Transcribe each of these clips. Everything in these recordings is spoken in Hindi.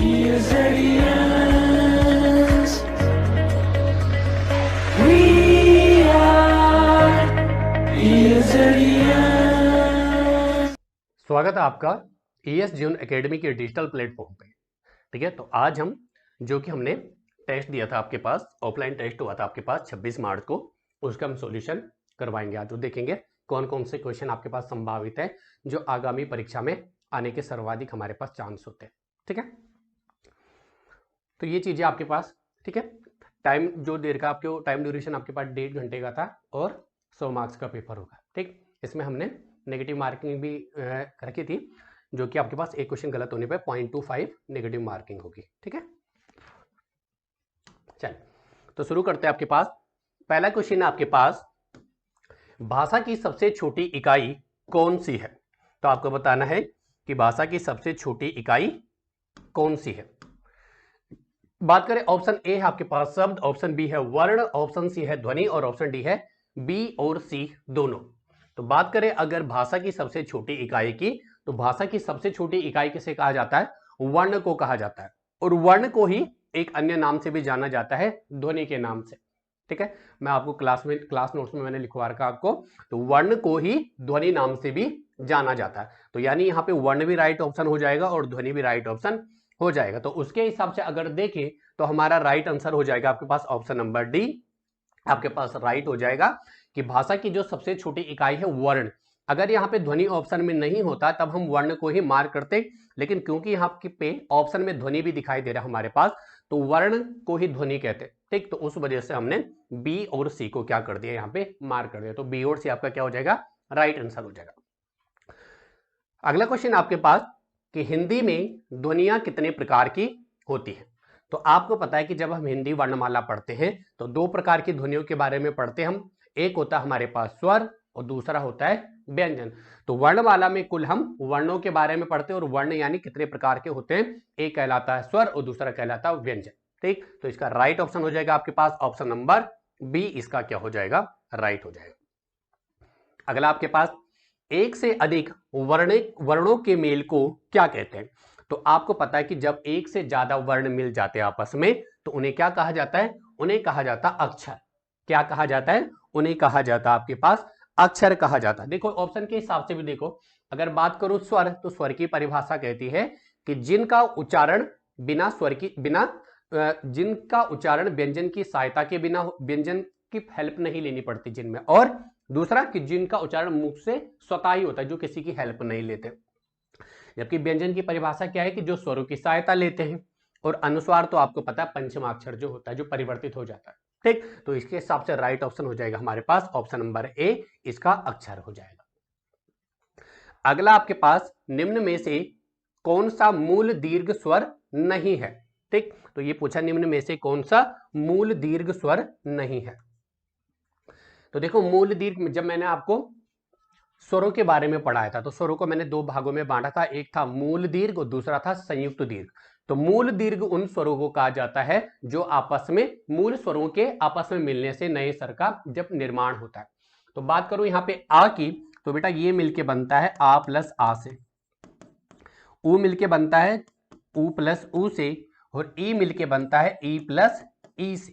ESZEDIANS. We are ESZEDIANS. स्वागत है आपका ES ज्यून एकेडमी के डिजिटल प्लेटफॉर्म पे। ठीक है, तो आज हम जो कि हमने टेस्ट दिया था आपके पास, ऑफलाइन टेस्ट हुआ था आपके पास 26 मार्च को, उसका हम सॉल्यूशन करवाएंगे। आज वो देखेंगे कौन कौन से क्वेश्चन आपके पास संभावित है जो आगामी परीक्षा में आने के सर्वाधिक हमारे पास चांस होते हैं। ठीक है, तो ये चीजें आपके पास, ठीक है, टाइम जो देर का आपके टाइम ड्यूरेशन आपके पास 1.5 घंटे का था और 100 मार्क्स का पेपर होगा। ठीक, इसमें हमने नेगेटिव मार्किंग भी रखी थी, जो कि आपके पास एक क्वेश्चन गलत होने पे 0.25 नेगेटिव मार्किंग होगी। ठीक है, चलिए तो शुरू करते हैं। आपके पास पहला क्वेश्चन है आपके पास, भाषा की सबसे छोटी इकाई कौन सी है? तो आपको बताना है कि भाषा की सबसे छोटी इकाई कौन सी है। बात करें, ऑप्शन ए है आपके पास शब्द, ऑप्शन बी है वर्ण, ऑप्शन सी है ध्वनि और ऑप्शन डी है बी और सी दोनों। तो बात करें अगर भाषा की सबसे छोटी इकाई की, तो भाषा की सबसे छोटी इकाई किसे कहा जाता है? वर्ण को कहा जाता है, और वर्ण को ही एक अन्य नाम से भी जाना जाता है, ध्वनि के नाम से। ठीक है, मैं आपको क्लास नोट्स में मैंने लिखवा रखा आपको, तो वर्ण को ही ध्वनि नाम से भी जाना जाता है। तो यानी यहाँ पे वर्ण भी राइट ऑप्शन हो जाएगा और ध्वनि भी राइट ऑप्शन हो जाएगा। तो उसके हिसाब से अगर देखें तो हमारा राइट आंसर हो जाएगा आपके पास ऑप्शन नंबर डी, आपके पास राइट हो जाएगा कि भाषा की जो सबसे छोटी इकाई है वर्ण। अगर यहाँ पे ध्वनि ऑप्शन में नहीं होता तब हम वर्ण को ही मार्क करते, लेकिन क्योंकि यहाँ पे ऑप्शन में ध्वनि भी दिखाई दे रहा है हमारे पास, तो वर्ण को ही ध्वनि कहते हैं। ठीक, तो उस वजह से हमने बी और सी को क्या कर दिया, यहाँ पे मार्क कर दिया। तो बी और सी आपका क्या हो जाएगा? राइट आंसर हो जाएगा। अगला क्वेश्चन आपके पास कि हिंदी में ध्वनियां कितने प्रकार की होती है? तो आपको पता है कि जब हम हिंदी वर्णमाला पढ़ते हैं तो दो प्रकार की ध्वनियों के बारे में पढ़ते हैं हम। एक होता है हमारे पास स्वर और दूसरा होता है व्यंजन। तो वर्णमाला में कुल हम वर्णों के बारे में पढ़ते हैं, और वर्ण यानी कितने प्रकार के होते हैं, एक कहलाता है स्वर और दूसरा कहलाता है व्यंजन। ठीक, तो इसका राइट ऑप्शन हो जाएगा आपके पास ऑप्शन नंबर बी, इसका क्या हो जाएगा? राइट हो जाएगा। अगला आपके पास, एक से अधिक वर्णों के मेल को क्या कहते हैं? तो आपको पता है कि जब एक से ज्यादा वर्ण मिल जाते हैं आपस में तो उन्हें क्या कहा जाता है? उन्हें कहा जाता अक्षर। क्या कहा जाता है? उन्हें कहा जाता आपके पास अक्षर कहा जाता है। देखो ऑप्शन के हिसाब से भी देखो, अगर बात करो स्वर, तो स्वर की परिभाषा कहती है कि जिनका उच्चारण जिनका उच्चारण व्यंजन की सहायता के बिना, व्यंजन की हेल्प नहीं लेनी पड़ती जिनमें, और दूसरा कि जिनका उच्चारण मुख से स्वतः ही होता है, जो किसी की हेल्प नहीं लेते। जबकि व्यंजन की परिभाषा क्या है कि जो स्वरों की सहायता लेते हैं, और अनुस्वार तो आपको पता है पंचमाक्षर जो होता है, जो परिवर्तित हो जाता है। ठीक, तो इसके हिसाब से राइट ऑप्शन हो जाएगा हमारे पास ऑप्शन नंबर ए, इसका अक्षर हो जाएगा। अगला आपके पास, निम्न में से कौन सा मूल दीर्घ स्वर नहीं है? ठीक, तो ये पूछा निम्न में से कौन सा मूल दीर्घ स्वर नहीं है। तो देखो मूल दीर्घ, जब मैंने आपको स्वरों के बारे में पढ़ाया था तो स्वरों को मैंने दो भागों में बांटा था, एक था मूल दीर्घ और दूसरा था संयुक्त दीर्घ। तो मूल दीर्घ उन स्वरों को कहा जाता है जो आपस में, मूल स्वरों के आपस में मिलने से नए स्वर का जब निर्माण होता है। तो बात करूं यहाँ पे आ की, तो बेटा ये मिलके बनता है आ प्लस आ से, ऊ मिलके बनता है ऊ प्लस ऊ से, और ई मिलके बनता है ई प्लस ई से।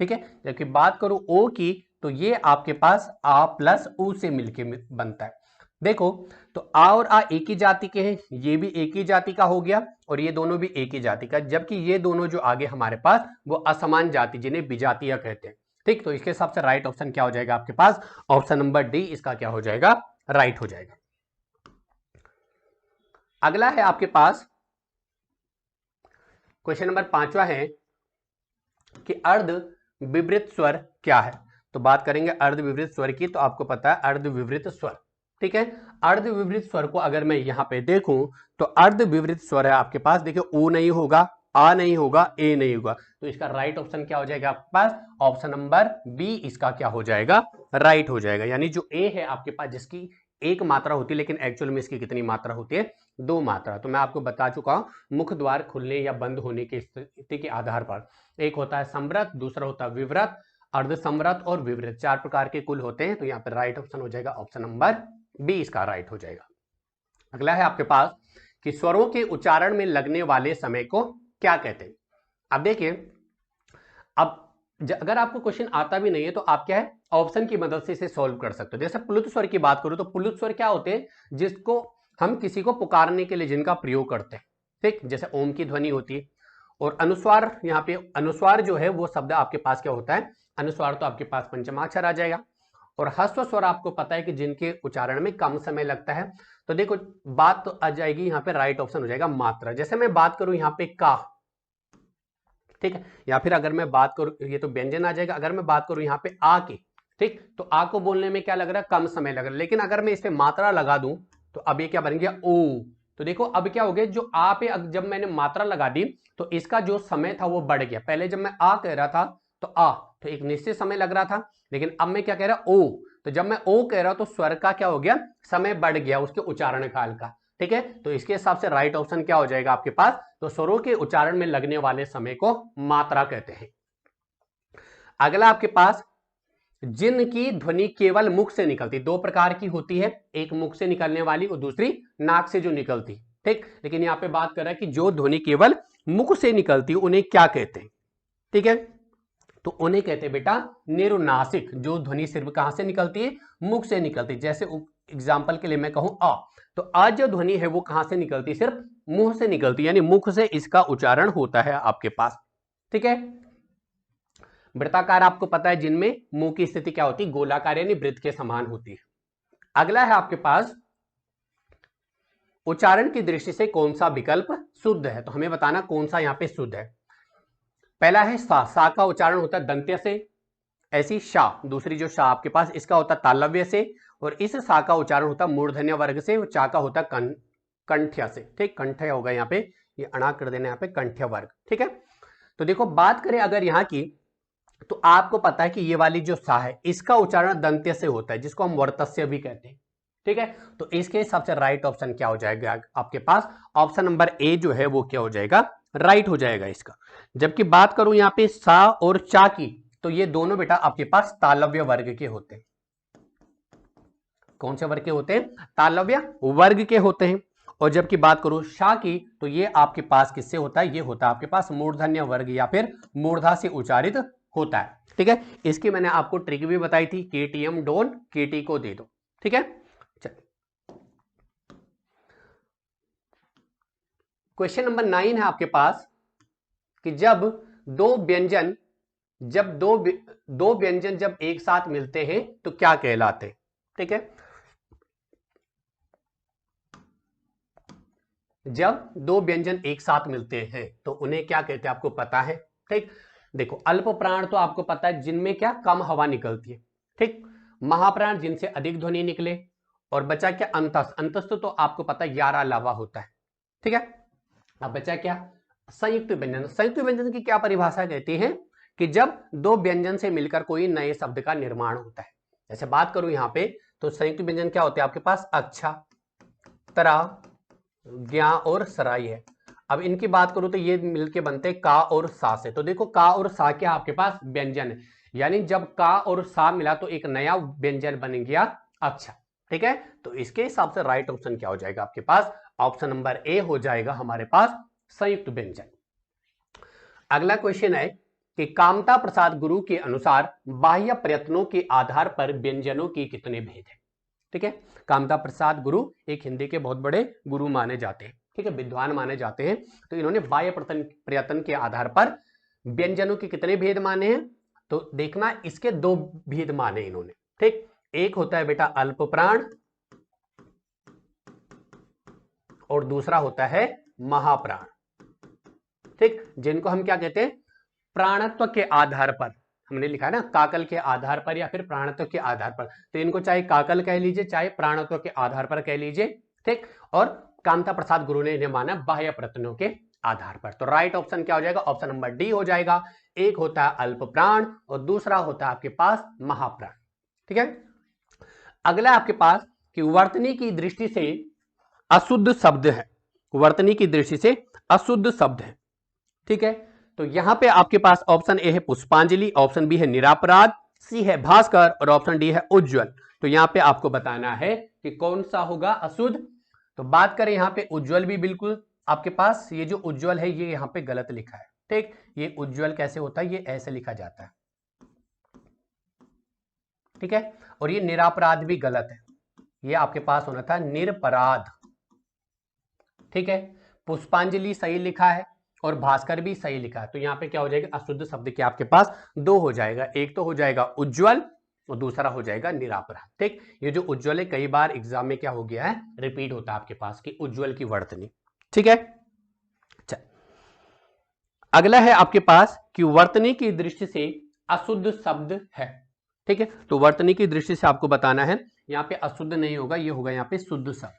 ठीक है, जबकि बात करूं ओ की, तो ये आपके पास आ प्लस ऊ से मिलके बनता है। देखो, तो आ और आ एक ही जाति के हैं, ये भी एक ही जाति का हो गया, और ये दोनों भी एक ही जाति का, जबकि ये दोनों जो आगे हमारे पास वो असमान जाति, जिन्हें विजातीय कहते हैं। ठीक, तो इसके हिसाब से राइट ऑप्शन क्या हो जाएगा आपके पास? ऑप्शन नंबर डी, इसका क्या हो जाएगा? राइट हो जाएगा। अगला है आपके पास क्वेश्चन नंबर 5वां है कि अर्ध विवृत स्वर क्या है? तो बात करेंगे अर्ध विवृत स्वर की, तो आपको पता है अर्ध विवृत स्वर। ठीक है, अर्ध विवृत स्वर को अगर मैं यहां पे देखूं तो अर्ध विवृत स्वर है आपके पास, देखिए ओ नहीं होगा, आ नहीं होगा, ए नहीं होगा, तो इसका राइट ऑप्शन क्या हो जाएगा आपके पास? ऑप्शन नंबर बी, इसका क्या हो जाएगा? राइट हो जाएगा। यानी जो ए है आपके पास, जिसकी एक मात्रा होती है लेकिन एक्चुअल में इसकी कितनी मात्रा होती है? दो मात्रा। तो मैं आपको बता चुका हूं, मुख द्वार खुलने या बंद होने की स्थिति के आधार पर एक होता है संवृत, दूसरा होता है विवृत, अर्धसंवृत और विवृत, चार प्रकार के कुल होते हैं। तो यहाँ पर राइट ऑप्शन हो जाएगा ऑप्शन नंबर बी, इसका राइट हो जाएगा। अगला है आपके पास कि स्वरों के उच्चारण में लगने वाले समय को क्या कहते हैं। अब देखिए, अब अगर आपको क्वेश्चन आता भी नहीं है तो आप क्या है ऑप्शन की मदद से इसे सॉल्व कर सकते हो। जैसे प्लुत स्वर की बात करूं तो प्लुत स्वर क्या होते हैं, जिसको हम किसी को पुकारने के लिए जिनका प्रयोग करते हैं, ठीक। जैसे ओम की ध्वनि होती है। और अनुस्वार, यहाँ पे अनुस्वार जो है वो शब्द आपके पास क्या होता है, अनुस्वार तो आपके पास पंचमाक्षर आ जाएगा। और ह्रस्व स्वर आपको पता है कि जिनके उच्चारण में कम समय लगता है। तो देखो बात तो आ जाएगी यहाँ पे, राइट ऑप्शन हो जाएगा मात्रा। जैसे मैं बात करूं यहाँ पे का, ठीक है, या फिर अगर मैं बात करूं, ये तो व्यंजन आ जाएगा। अगर मैं बात करूं यहाँ पे आ की, ठीक, तो आ को बोलने में क्या लग रहा है, कम समय लग रहा है। लेकिन अगर मैं इस पे मात्रा लगा दूं तो अब ये क्या बन गया, ओ। तो देखो अब क्या हो गया, जो आ पे जब मैंने मात्रा लगा दी तो इसका जो समय था वो बढ़ गया। पहले जब मैं आ कह रहा था तो आ तो एक निश्चित समय लग रहा था, लेकिन अब मैं क्या कह रहा, ओ। तो जब मैं ओ कह रहा हूं तो स्वर का क्या हो गया, समय बढ़ गया उसके उच्चारण काल का, ठीक है। तो इसके हिसाब से राइट ऑप्शन क्या हो जाएगा आपके पास, तो स्वरों के उच्चारण में लगने वाले समय को मात्रा कहते हैं। अगला आपके पास, जिनकी ध्वनि केवल मुख से निकलती, दो प्रकार की होती है, एक मुख से निकलने वाली और दूसरी नाक से जो निकलती, ठीक। लेकिन यहां पे बात कर रहा है कि जो ध्वनि केवल मुख से निकलती उन्हें क्या कहते हैं, ठीक है। तो उन्हें कहते हैं बेटा निरुनासिक। जो ध्वनि सिर्फ कहां से निकलती है, मुख से निकलती है। जैसे एग्जाम्पल के लिए मैं कहूं आ, तो आ जो ध्वनि है वो कहां से निकलती है, सिर्फ मुंह से निकलती है, यानी मुख से इसका उच्चारण होता है आपके पास, ठीक है। वृत्ताकार आपको पता है, जिनमें मुंह की स्थिति क्या होती है, गोलाकार यानी वृत्त के समान होती है। अगला है आपके पास, उच्चारण की दृष्टि से कौन सा विकल्प शुद्ध है, तो हमें बताना कौन सा यहां पे शुद्ध है। पहला है सा, सा का उच्चारण होता है दंत्य से, ऐसी शा, दूसरी जो शा आपके पास इसका होता है तालव्य से, और इस सा का उच्चारण होता है मूर्धन्य वर्ग से, और चा का होता है कंठ्य से, ठीक। कंठ्य होगा यहाँ पे, ये अणा कर देना यहाँ पे कंठ्य वर्ग, ठीक है। तो देखो बात करें अगर यहाँ की, तो आपको पता है कि ये वाली जो सा है इसका उच्चारण दंत्य से होता है, जिसको हम वर्तस्य भी कहते हैं, ठीक है। तो इसके हिसाब से राइट ऑप्शन क्या हो जाएगा आपके पास, ऑप्शन नंबर ए जो है वो क्या हो जाएगा, राइट हो जाएगा इसका। जबकि बात करूं यहाँ पे सा और चा की, तो ये दोनों बेटा आपके पास तालव्य वर्ग के होते हैं। कौन से वर्ग के होते हैं, तालव्य वर्ग के होते हैं। और जबकि बात करूं शा की, तो ये आपके पास किससे होता है, ये होता है आपके पास मूर्धन्य वर्ग या फिर मूर्धा से उच्चारित होता है, ठीक है। इसकी मैंने आपको ट्रिक भी बताई थी, केटीएम डोन केटी को दे दो, ठीक है। चलिए क्वेश्चन नंबर 9 है आपके पास, कि जब दो व्यंजन जब एक साथ मिलते हैं तो क्या कहलाते, ठीक है। जब दो व्यंजन एक साथ मिलते हैं तो उन्हें क्या कहते हैं, आपको पता है, ठीक। देखो अल्प प्राण तो आपको पता है, जिनमें क्या कम हवा निकलती है, ठीक। महाप्राण जिनसे अधिक ध्वनि निकले, और बचा क्या अंतस्थ, अंतस्थ तो आपको पता है 11 लावा होता है, ठीक है। अब बचा क्या, संयुक्त व्यंजन। संयुक्त व्यंजन की क्या परिभाषा कहती है, कि जब दो व्यंजन से मिलकर कोई नए शब्द का निर्माण होता है। जैसे बात करूं यहां पे, तो संयुक्त व्यंजन क्या होते हैं आपके पास, अच्छा, तरा, ज्ञा और सराई है। अब इनकी बात करूं तो ये मिलके बनते हैं का और सा से। तो देखो का और सा क्या आपके पास व्यंजन है, यानी जब का और सा मिला तो एक नया व्यंजन बन गया अच्छा, ठीक है। तो इसके हिसाब से राइट ऑप्शन क्या हो जाएगा आपके पास, ऑप्शन नंबर ए हो जाएगा हमारे पास संयुक्त व्यंजन। अगला क्वेश्चन है कि कामता प्रसाद गुरु के अनुसार बाह्य प्रयत्नों के आधार पर व्यंजनों के कितने भेद हैं, ठीक है। कामता प्रसाद गुरु एक हिंदी के बहुत बड़े गुरु माने जाते हैं, ठीक है, विद्वान माने जाते हैं। तो इन्होंने बाह्य प्रयत्न के आधार पर व्यंजनों के कितने भेद माने हैं, तो देखना इसके दो भेद माने इन्होंने, ठीक। एक होता है बेटा अल्प प्राण और दूसरा होता है महाप्राण, ठीक। जिनको हम क्या कहते हैं, प्राणत्व के आधार पर, हमने लिखा है ना काकल के आधार पर या फिर प्राणत्व के आधार पर, तो इनको चाहे काकल कह लीजिए चाहे प्राणत्व के आधार पर कह लीजिए, ठीक। और कामता प्रसाद गुरु ने इन्हें माना बाह्य प्रयत्नों के आधार पर। तो राइट ऑप्शन क्या हो जाएगा, ऑप्शन नंबर डी हो जाएगा। एक होता है अल्प प्राण और दूसरा होता है आपके पास महाप्राण, ठीक है। अगला आपके पास कि वर्तनी की दृष्टि से अशुद्ध शब्द है, वर्तनी की दृष्टि से अशुद्ध शब्द है, ठीक है। तो यहां पे आपके पास ऑप्शन ए है पुष्पांजलि, ऑप्शन बी है निरापराध, सी है भास्कर और ऑप्शन डी है उज्जवल। तो यहां पे आपको बताना है कि कौन सा होगा अशुद्ध। तो बात करें यहाँ पे उज्ज्वल भी बिल्कुल आपके पास, ये जो उज्ज्वल है ये यहाँ पे गलत लिखा है। ठीक, ये उज्ज्वल कैसे होता है, ये ऐसे लिखा जाता है। ठीक है, और ये निरापराध भी गलत है, ये आपके पास होना था निरपराध। ठीक है, पुष्पांजलि सही लिखा है और भास्कर भी सही लिखा है, तो यहाँ पे क्या हो जाएगा, अशुद्ध शब्द के आपके पास दो हो जाएगा, एक तो हो जाएगा उज्ज्वल और दूसरा हो जाएगा निरापराध। ठीक, ये जो उज्ज्वल है कई बार एग्जाम में क्या हो गया है, रिपीट होता है आपके पास कि उज्ज्वल की वर्तनी। ठीक है, चल अगला है आपके पास कि वर्तनी की दृष्टि से अशुद्ध शब्द है। ठीक है, तो वर्तनी की दृष्टि से आपको बताना है, यहाँ पे अशुद्ध नहीं होगा, ये होगा यहाँ पे शुद्ध शब्द,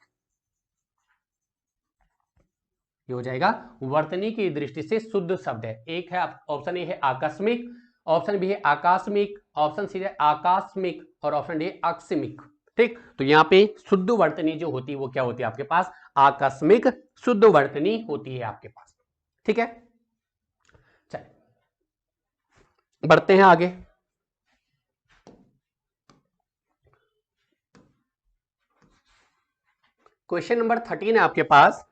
ये हो जाएगा वर्तनी की दृष्टि से शुद्ध शब्द है। एक है ऑप्शन ए है आकस्मिक, ऑप्शन बी है आकस्मिक, ऑप्शन सी है आकस्मिक और ऑप्शन डी है आकस्मिक। ठीक, तो यहाँ पे शुद्ध वर्तनी जो होती है वो क्या होती है आपके पास, आकस्मिक शुद्ध वर्तनी होती है आपके पास। ठीक है, चलिए बढ़ते हैं आगे। क्वेश्चन नंबर 13 है आपके पास,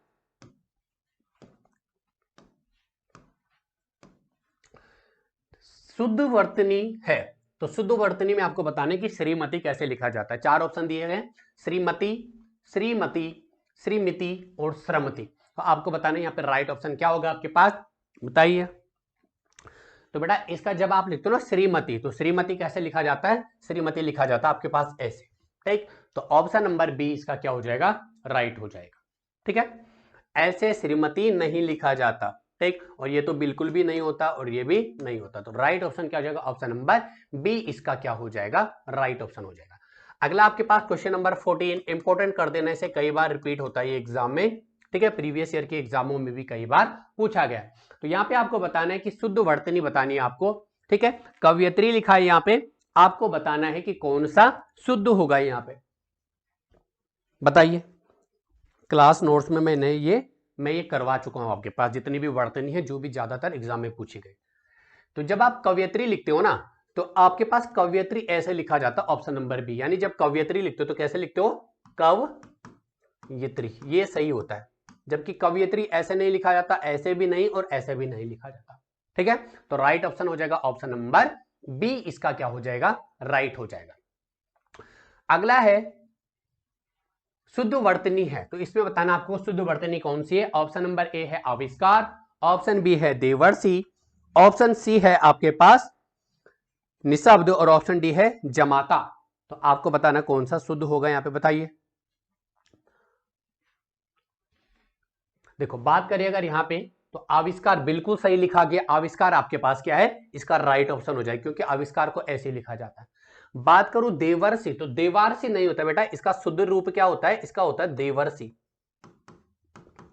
शुद्ध वर्तनी है, तो शुद्ध वर्तनी में आपको बताने कि श्रीमती कैसे लिखा जाता है। चार ऑप्शन दिए गए, श्रीमती, श्रीमती, श्रीमिति और श्रमती। तो आपको बताना यहाँ पे राइट ऑप्शन क्या होगा आपके पास, बताइए। तो बेटा इसका जब आप लिखते हो ना श्रीमती, तो श्रीमती कैसे लिखा जाता है, श्रीमती लिखा जाता है आपके पास ऐसे। ठीक, तो ऑप्शन नंबर बी इसका क्या हो जाएगा, राइट हो जाएगा। ठीक है, ऐसे श्रीमती नहीं लिखा जाता। ठीक, और ये तो बिल्कुल भी नहीं होता और ये भी नहीं होता, तो राइट ऑप्शन क्या हो जाएगा, ऑप्शन नंबर बी इसका क्या हो जाएगा, राइट ऑप्शन हो जाएगा। अगला आपके पास क्वेश्चन नंबर 14, इंपोर्टेंट कर देने से कई बार रिपीट होता है ये एग्जाम में। ठीक है, प्रीवियस ईयर के एग्जामों में भी कई बार पूछा गया है। तो यहाँ पे आपको बताना है कि शुद्ध वर्तनी बतानी है आपको। ठीक है, कवयत्री लिखा है यहाँ पे, आपको बताना है कि कौन सा शुद्ध होगा यहाँ पे, बताइए। क्लास नोट्स में मैं ये करवा चुका हूं आपके पास, जितनी भी वर्तनी है जो भी ज्यादातर एग्जाम में पूछी गई। तो जब आप कवयत्री लिखते हो ना, तो आपके पास कवयत्री ऐसे लिखा जाता है, ऑप्शन नंबर बी, यानी जब कवयत्री लिखते हो तो कैसे लिखते हो, कवयत्री, ये सही होता है। जबकि कवयत्री ऐसे नहीं लिखा जाता, ऐसे भी नहीं और ऐसे भी नहीं लिखा जाता। ठीक है, तो राइट ऑप्शन हो जाएगा ऑप्शन नंबर बी, इसका क्या हो जाएगा, राइट हो जाएगा। अगला है शुद्ध वर्तनी है, तो इसमें बताना आपको शुद्ध वर्तनी कौन सी है। ऑप्शन नंबर ए है आविष्कार, ऑप्शन बी है देवर्षि, ऑप्शन सी है आपके पास निशब्द और ऑप्शन डी है जमाता। तो आपको बताना कौन सा शुद्ध होगा यहाँ पे, बताइए। देखो बात करिए अगर यहाँ पे, तो आविष्कार बिल्कुल सही लिखा गया, आविष्कार आपके पास क्या है, इसका राइट ऑप्शन हो जाए, क्योंकि आविष्कार को ऐसे लिखा जाता है। बात करूं देवर्षि, तो देवार्षि नहीं होता बेटा, इसका शुद्ध रूप क्या होता है, इसका होता है देवर्षि,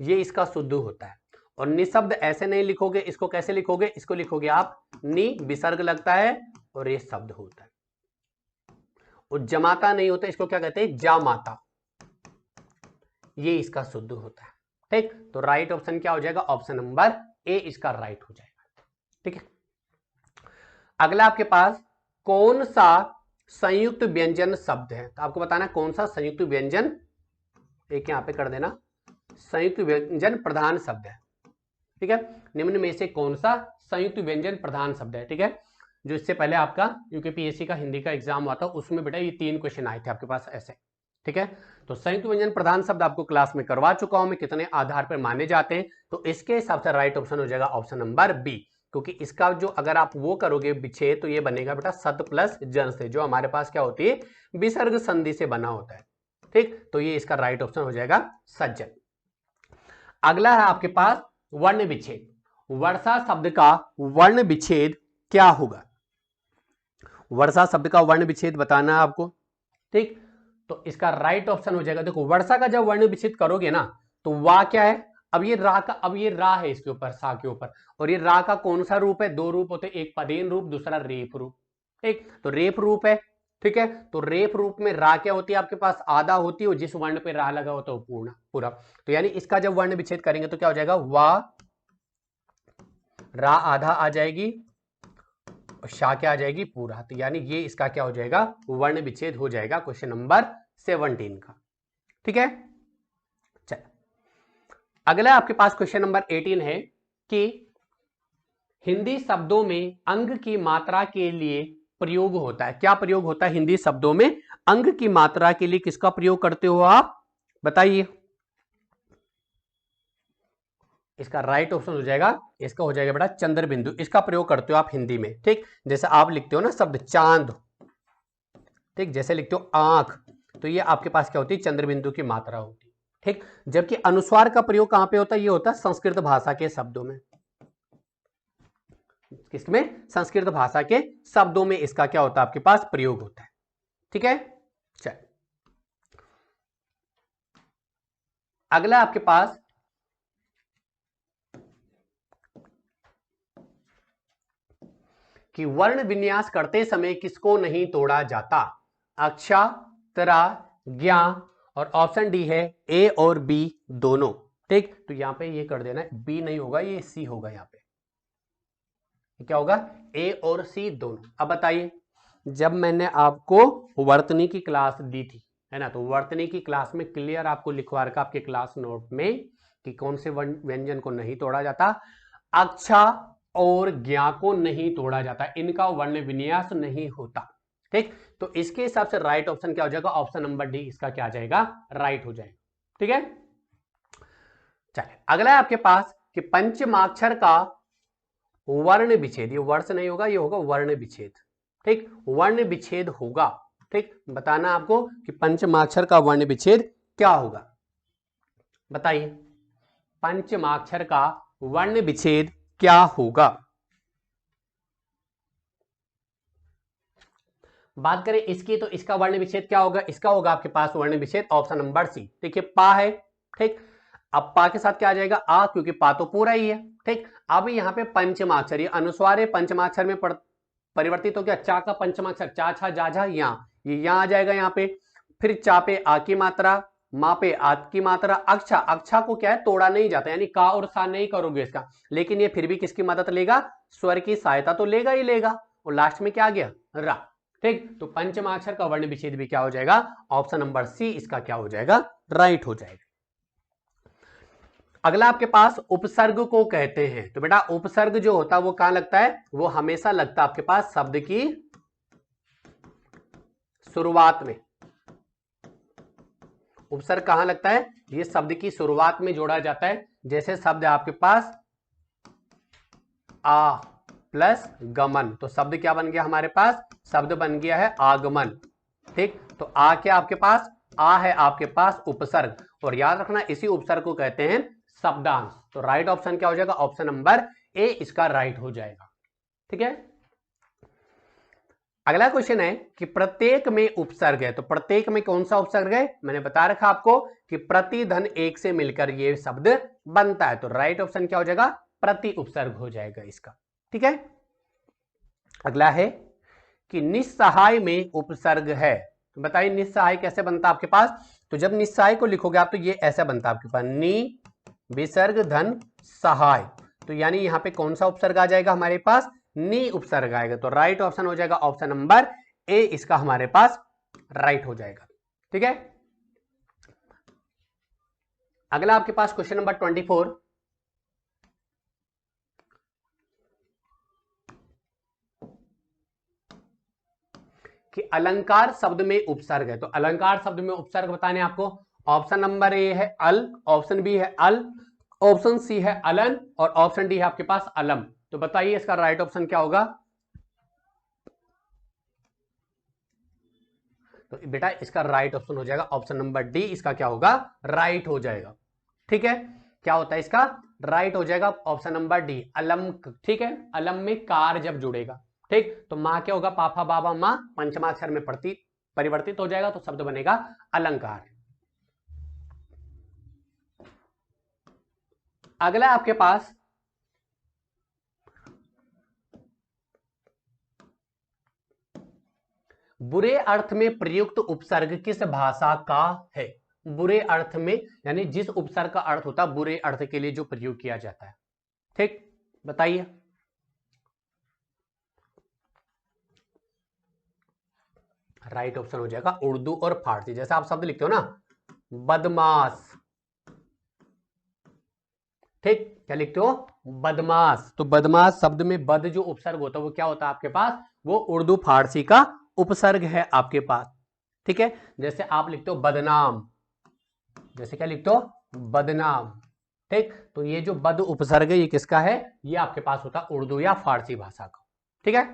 ये इसका शुद्ध होता है। और निशब्द ऐसे नहीं लिखोगे, इसको कैसे लिखोगे, इसको लिखोगे आप नि, विसर्ग लगता है और ये शब्द होता है। और जमाता नहीं होता, इसको क्या कहते हैं, जामाता, ये इसका शुद्ध होता है। ठीक, तो राइट ऑप्शन क्या हो जाएगा, ऑप्शन नंबर ए इसका राइट हो जाएगा। ठीक है, अगला आपके पास कौन सा संयुक्त व्यंजन शब्द है, तो आपको बताना कौन सा संयुक्त व्यंजन, एक यहां पे कर देना, संयुक्त व्यंजन प्रधान शब्द है। ठीक है, निम्न में से कौन सा संयुक्त व्यंजन प्रधान शब्द है। ठीक है, जो इससे पहले आपका यूकेपीएससी का हिंदी का एग्जाम हुआ था, उसमें बेटा ये 3 क्वेश्चन आए थे आपके पास ऐसे। ठीक है, तो संयुक्त व्यंजन प्रधान शब्द आपको क्लास में करवा चुका हूं मैं, कितने आधार पर माने जाते हैं, तो इसके हिसाब से राइट ऑप्शन हो जाएगा ऑप्शन नंबर बी, क्योंकि इसका जो अगर आप वो करोगे विच्छेद, तो ये बनेगा बेटा सत प्लस जन से, जो हमारे पास क्या होती है, विसर्ग संधि से बना होता है। ठीक, तो ये इसका राइट ऑप्शन हो जाएगा सज्जन। अगला है आपके पास वर्ण विच्छेद, वर्षा शब्द का वर्ण विच्छेद क्या होगा, वर्षा शब्द का वर्ण विच्छेद बताना है आपको। ठीक, तो इसका राइट ऑप्शन हो जाएगा, देखो वर्षा का जब वर्ण विच्छेद करोगे ना, तो वा क्या है, अब ये रा का, अब ये रा है इसके ऊपर, सा के ऊपर, और ये रा का कौन सा रूप है, 2 रूप होते हैं, एक पदेन रूप, दूसरा रेप रूप। ठीक, तो रेप रूप है। ठीक है, तो रेप रूप में रा क्या होती है आपके पास, आधा होती है, और जिस वर्ण पे रा लगा होता है वो पूर्ण पूरा, तो यानी इसका जब वर्ण विच्छेद करेंगे तो क्या हो जाएगा, वा रा आधा आ जाएगी और शा क्या आ जाएगी, पूरा, तो यानी ये इसका क्या हो जाएगा, वर्ण विच्छेद हो जाएगा क्वेश्चन नंबर 17 का। ठीक है, अगला आपके पास क्वेश्चन नंबर 18 है कि हिंदी शब्दों में अंग की मात्रा के लिए प्रयोग होता है। क्या प्रयोग होता है हिंदी शब्दों में? अंग की मात्रा के लिए किसका प्रयोग करते हो आप? बताइए। इसका राइट ऑप्शन हो जाएगा, इसका हो जाएगा बेटा चंद्र बिंदु। इसका प्रयोग करते हो आप हिंदी में, ठीक। जैसे आप लिखते हो ना शब्द चांद, ठीक, जैसे लिखते हो आंख, तो ये आपके पास क्या होती है? चंद्र बिंदु की मात्रा होती है, ठीक। जबकि अनुस्वार का प्रयोग कहां पे होता है? ये होता है संस्कृत भाषा के शब्दों में। किसमें? संस्कृत भाषा के शब्दों में इसका क्या होता है? आपके पास प्रयोग होता है, ठीक है। चल अगला आपके पास कि वर्ण विन्यास करते समय किसको नहीं तोड़ा जाता? अक्षरा, ज्ञा, और ऑप्शन डी है ए और बी दोनों, ठीक। तो यहां पे ये कर देना है, बी नहीं होगा, ये सी होगा। यहां पे क्या होगा? ए और सी दोनों। अब बताइए, जब मैंने आपको वर्तनी की क्लास दी थी, है ना, तो वर्तनी की क्लास में क्लियर आपको लिखवा रखा आपके क्लास नोट में कि कौन से व्यंजन को नहीं तोड़ा जाता? अक्षा और ज्ञा को नहीं तोड़ा जाता, इनका वर्ण विन्यास नहीं होता, ठीक। तो इसके हिसाब से राइट ऑप्शन क्या हो जाएगा? ऑप्शन नंबर डी इसका क्या आ जाएगा? राइट हो जाएगा, ठीक है। चलिए अगला है आपके पास कि पंचमाक्षर का वर्ण विच्छेद, ये वर्ष नहीं होगा, ये होगा वर्ण विच्छेद, ठीक। वर्ण विच्छेद होगा, ठीक। बताना आपको कि पंचमाक्षर का वर्ण विच्छेद क्या होगा। बताइए, पंचमाक्षर का वर्ण विच्छेद क्या होगा? बात करें इसकी, तो इसका वर्ण विच्छेद क्या होगा? इसका होगा आपके पास वर्ण विच्छेद ऑप्शन नंबर सी। देखिए पा है, ठीक। अब पा के साथ क्या आ जाएगा? आ, क्योंकि पा तो पूरा ही है, ठीक। अब यहाँ पे पंचमाक्षर, ये अनुस्वार है, पंचमाक्षर में परिवर्तित हो गया। चा का पंचमाक्षर चा छा जा झा या, ये यहां आ जाएगा यहाँ पे। फिर चा पे आ की मात्रा, मा पे आत की मात्रा, अक्षा, अक्षा को क्या है? तोड़ा नहीं जाता, यानी का और सा नहीं करोगे इसका, लेकिन ये फिर भी किसकी मदद लेगा? स्वर की सहायता तो लेगा ही लेगा। और लास्ट में क्या आ गया? रा, ठीक। तो पंचमाक्षर का वर्ण विच्छेद भी क्या हो जाएगा? ऑप्शन नंबर सी इसका क्या हो जाएगा? राइट हो जाएगा। अगला आपके पास उपसर्ग को कहते हैं। तो बेटा उपसर्ग जो होता है वो कहां लगता है? वो हमेशा लगता है आपके पास शब्द की शुरुआत में। उपसर्ग कहां लगता है? ये शब्द की शुरुआत में जोड़ा जाता है। जैसे शब्द है आपके पास आ प्लस गमन, तो शब्द क्या बन गया हमारे पास? शब्द बन गया है आगमन, ठीक। तो आ क्या आपके पास? आ है आपके पास उपसर्ग, और याद रखना इसी उपसर्ग को कहते हैं शब्दांश। तो राइट ऑप्शन क्या हो जाएगा? ऑप्शन नंबर ए इसका राइट हो जाएगा, ठीक है। अगला क्वेश्चन है कि प्रत्येक में उपसर्ग है, तो प्रत्येक में कौन सा उपसर्ग है? मैंने बता रखा आपको कि प्रति धन एक से मिलकर ये शब्द बनता है, तो राइट ऑप्शन क्या हो जाएगा? प्रति उपसर्ग हो जाएगा इसका, ठीक है। अगला है कि निस्सहाय में उपसर्ग है, तो बताइए निस्सहाय कैसे बनता है आपके पास? तो जब निस्सहाय को लिखोगे आप तो ये ऐसा बनता है आपके पास, नि विसर्ग धन सहाय, तो यानी यहां पे कौन सा उपसर्ग आ जाएगा हमारे पास? नी उपसर्ग आएगा। तो राइट ऑप्शन हो जाएगा ऑप्शन नंबर ए इसका हमारे पास राइट हो जाएगा, ठीक है। अगला आपके पास क्वेश्चन नंबर 24 कि अलंकार शब्द में उपसर्ग है। तो अलंकार शब्द में उपसर्ग बताने आपको, ऑप्शन नंबर ए है अल, ऑप्शन बी है अल, ऑप्शन सी है अलन, और ऑप्शन डी है आपके पास अलम। तो बताइए इसका राइट ऑप्शन क्या होगा? तो बेटा इसका राइट ऑप्शन हो जाएगा ऑप्शन नंबर डी, इसका क्या होगा? राइट हो जाएगा, ठीक है। क्या होता है इसका? राइट हो जाएगा ऑप्शन नंबर डी अलम, ठीक है। अलम में कार जब जुड़ेगा, ठीक, तो मां क्या होगा? पापा बाबा मां पंचमाक्षर में परिवर्तित हो जाएगा, तो शब्द बनेगा अलंकार। अगला आपके पास बुरे अर्थ में प्रयुक्त उपसर्ग किस भाषा का है? बुरे अर्थ में यानी जिस उपसर्ग का अर्थ होता है बुरे अर्थ के लिए जो प्रयोग किया जाता है, ठीक। बताइए। राइट ऑप्शन हो जाएगा उर्दू और फारसी। जैसा आप शब्द लिखते हो ना, बदमाश, ठीक, क्या लिखते हो? बदमाश। तो बदमाश शब्द में बद जो उपसर्ग होता है वो क्या होता है आपके पास? वो उर्दू फारसी का उपसर्ग है आपके पास। ठीक है, जैसे आप लिखते हो बदनाम, जैसे क्या लिखते हो? बदनाम। ठीक, तो ये जो बद उपसर्ग है ये किसका है? ये आपके पास होता है उर्दू या फारसी भाषा का। ठीक है,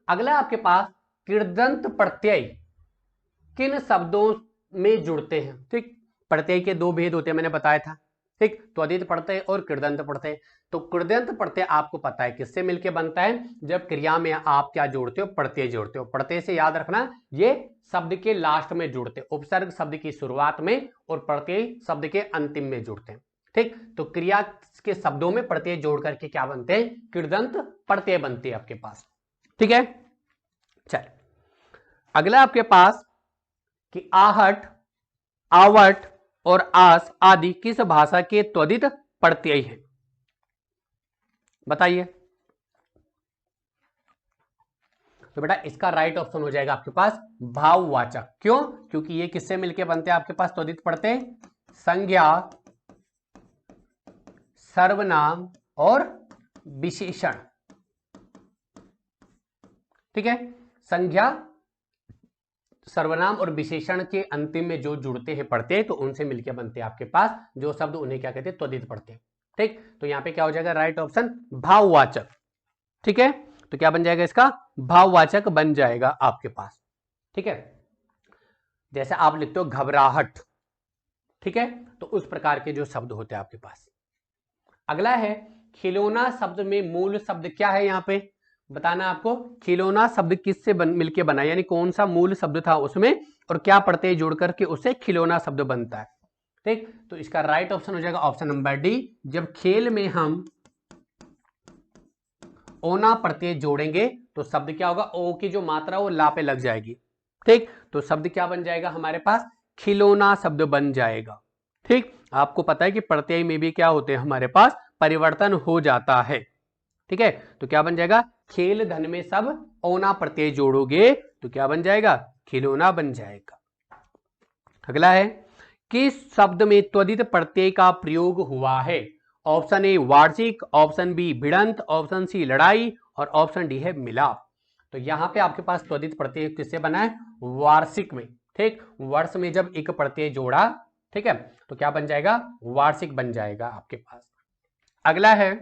अगला आपके पास कृदंत प्रत्यय किन शब्दों में जुड़ते हैं? ठीक, प्रत्यय के दो भेद होते हैं, मैंने बताया था। ठीक, त्वदित प्रत्यय और कृदंत प्रत्यय। तो कृदंत प्रत्यय आपको पता है किससे मिलकर बनता है? जब क्रिया में आप क्या जोड़ते हो? प्रत्यय जोड़ते हो। प्रत्यय से याद रखना ये शब्द के लास्ट में जुड़ते हैं, उपसर्ग शब्द की शुरुआत में और प्रत्यय शब्द के अंतिम में जुड़ते हैं। ठीक, तो क्रिया के शब्दों में प्रत्यय जोड़ करके क्या बनते हैं? कृदंत प्रत्यय बनते हैं आपके पास। ठीक है, चल अगला आपके पास कि आहट, आवट और आस आदि किस भाषा के त्वदित प्रत्यय हैं? बताइए। तो बेटा इसका राइट ऑप्शन हो जाएगा आपके पास भाववाचक। क्यों? क्योंकि ये किससे मिलके बनते हैं आपके पास त्वदित प्रत्यय? संज्ञा, सर्वनाम और विशेषण। ठीक है, संज्ञा, सर्वनाम और विशेषण के अंतिम में जो जुड़ते हैं प्रत्यय तो उनसे मिलकर बनते हैं आपके पास जो शब्द, उन्हें क्या कहते हैं? त्वदित प्रत्यय। ठीक, तो यहां पे क्या हो जाएगा? राइट ऑप्शन भाववाचक। ठीक है, तो क्या बन जाएगा इसका? भाववाचक बन जाएगा आपके पास। ठीक है, जैसे आप लिखते हो घबराहट, ठीक है, तो उस प्रकार के जो शब्द होते हैं आपके पास। अगला है खिलौना शब्द में मूल शब्द क्या है? यहां पे बताना आपको खिलौना शब्द किससे मिलके बना, यानी कौन सा मूल शब्द था उसमें और क्या प्रत्यय जोड़ करके उससे खिलौना शब्द बनता है। ठीक, तो इसका राइट ऑप्शन हो जाएगा ऑप्शन नंबर डी। जब खेल में हम ओना प्रत्यय जोड़ेंगे तो शब्द क्या होगा? ओ की जो मात्रा वो ला पे लग जाएगी। ठीक, तो शब्द क्या बन जाएगा हमारे पास? खिलौना शब्द बन जाएगा। ठीक, आपको पता है कि प्रत्यय में भी क्या होते हैं हमारे पास? परिवर्तन हो जाता है। ठीक है, तो क्या बन जाएगा? खेल धन में सब ओना प्रत्यय जोड़ोगे तो क्या बन जाएगा? खिलौना बन जाएगा। अगला है किस शब्द में त्वदित प्रत्यय का प्रयोग हुआ है? ऑप्शन ए वार्षिक, ऑप्शन बी भिड़ंत, ऑप्शन सी लड़ाई और ऑप्शन डी है मिलाप। तो यहां पे आपके पास त्वदित प्रत्यय किससे बना है? वार्षिक में। ठीक, वर्ष में जब एक प्रत्यय जोड़ा, ठीक है, तो क्या बन जाएगा? वार्षिक बन जाएगा आपके पास। अगला है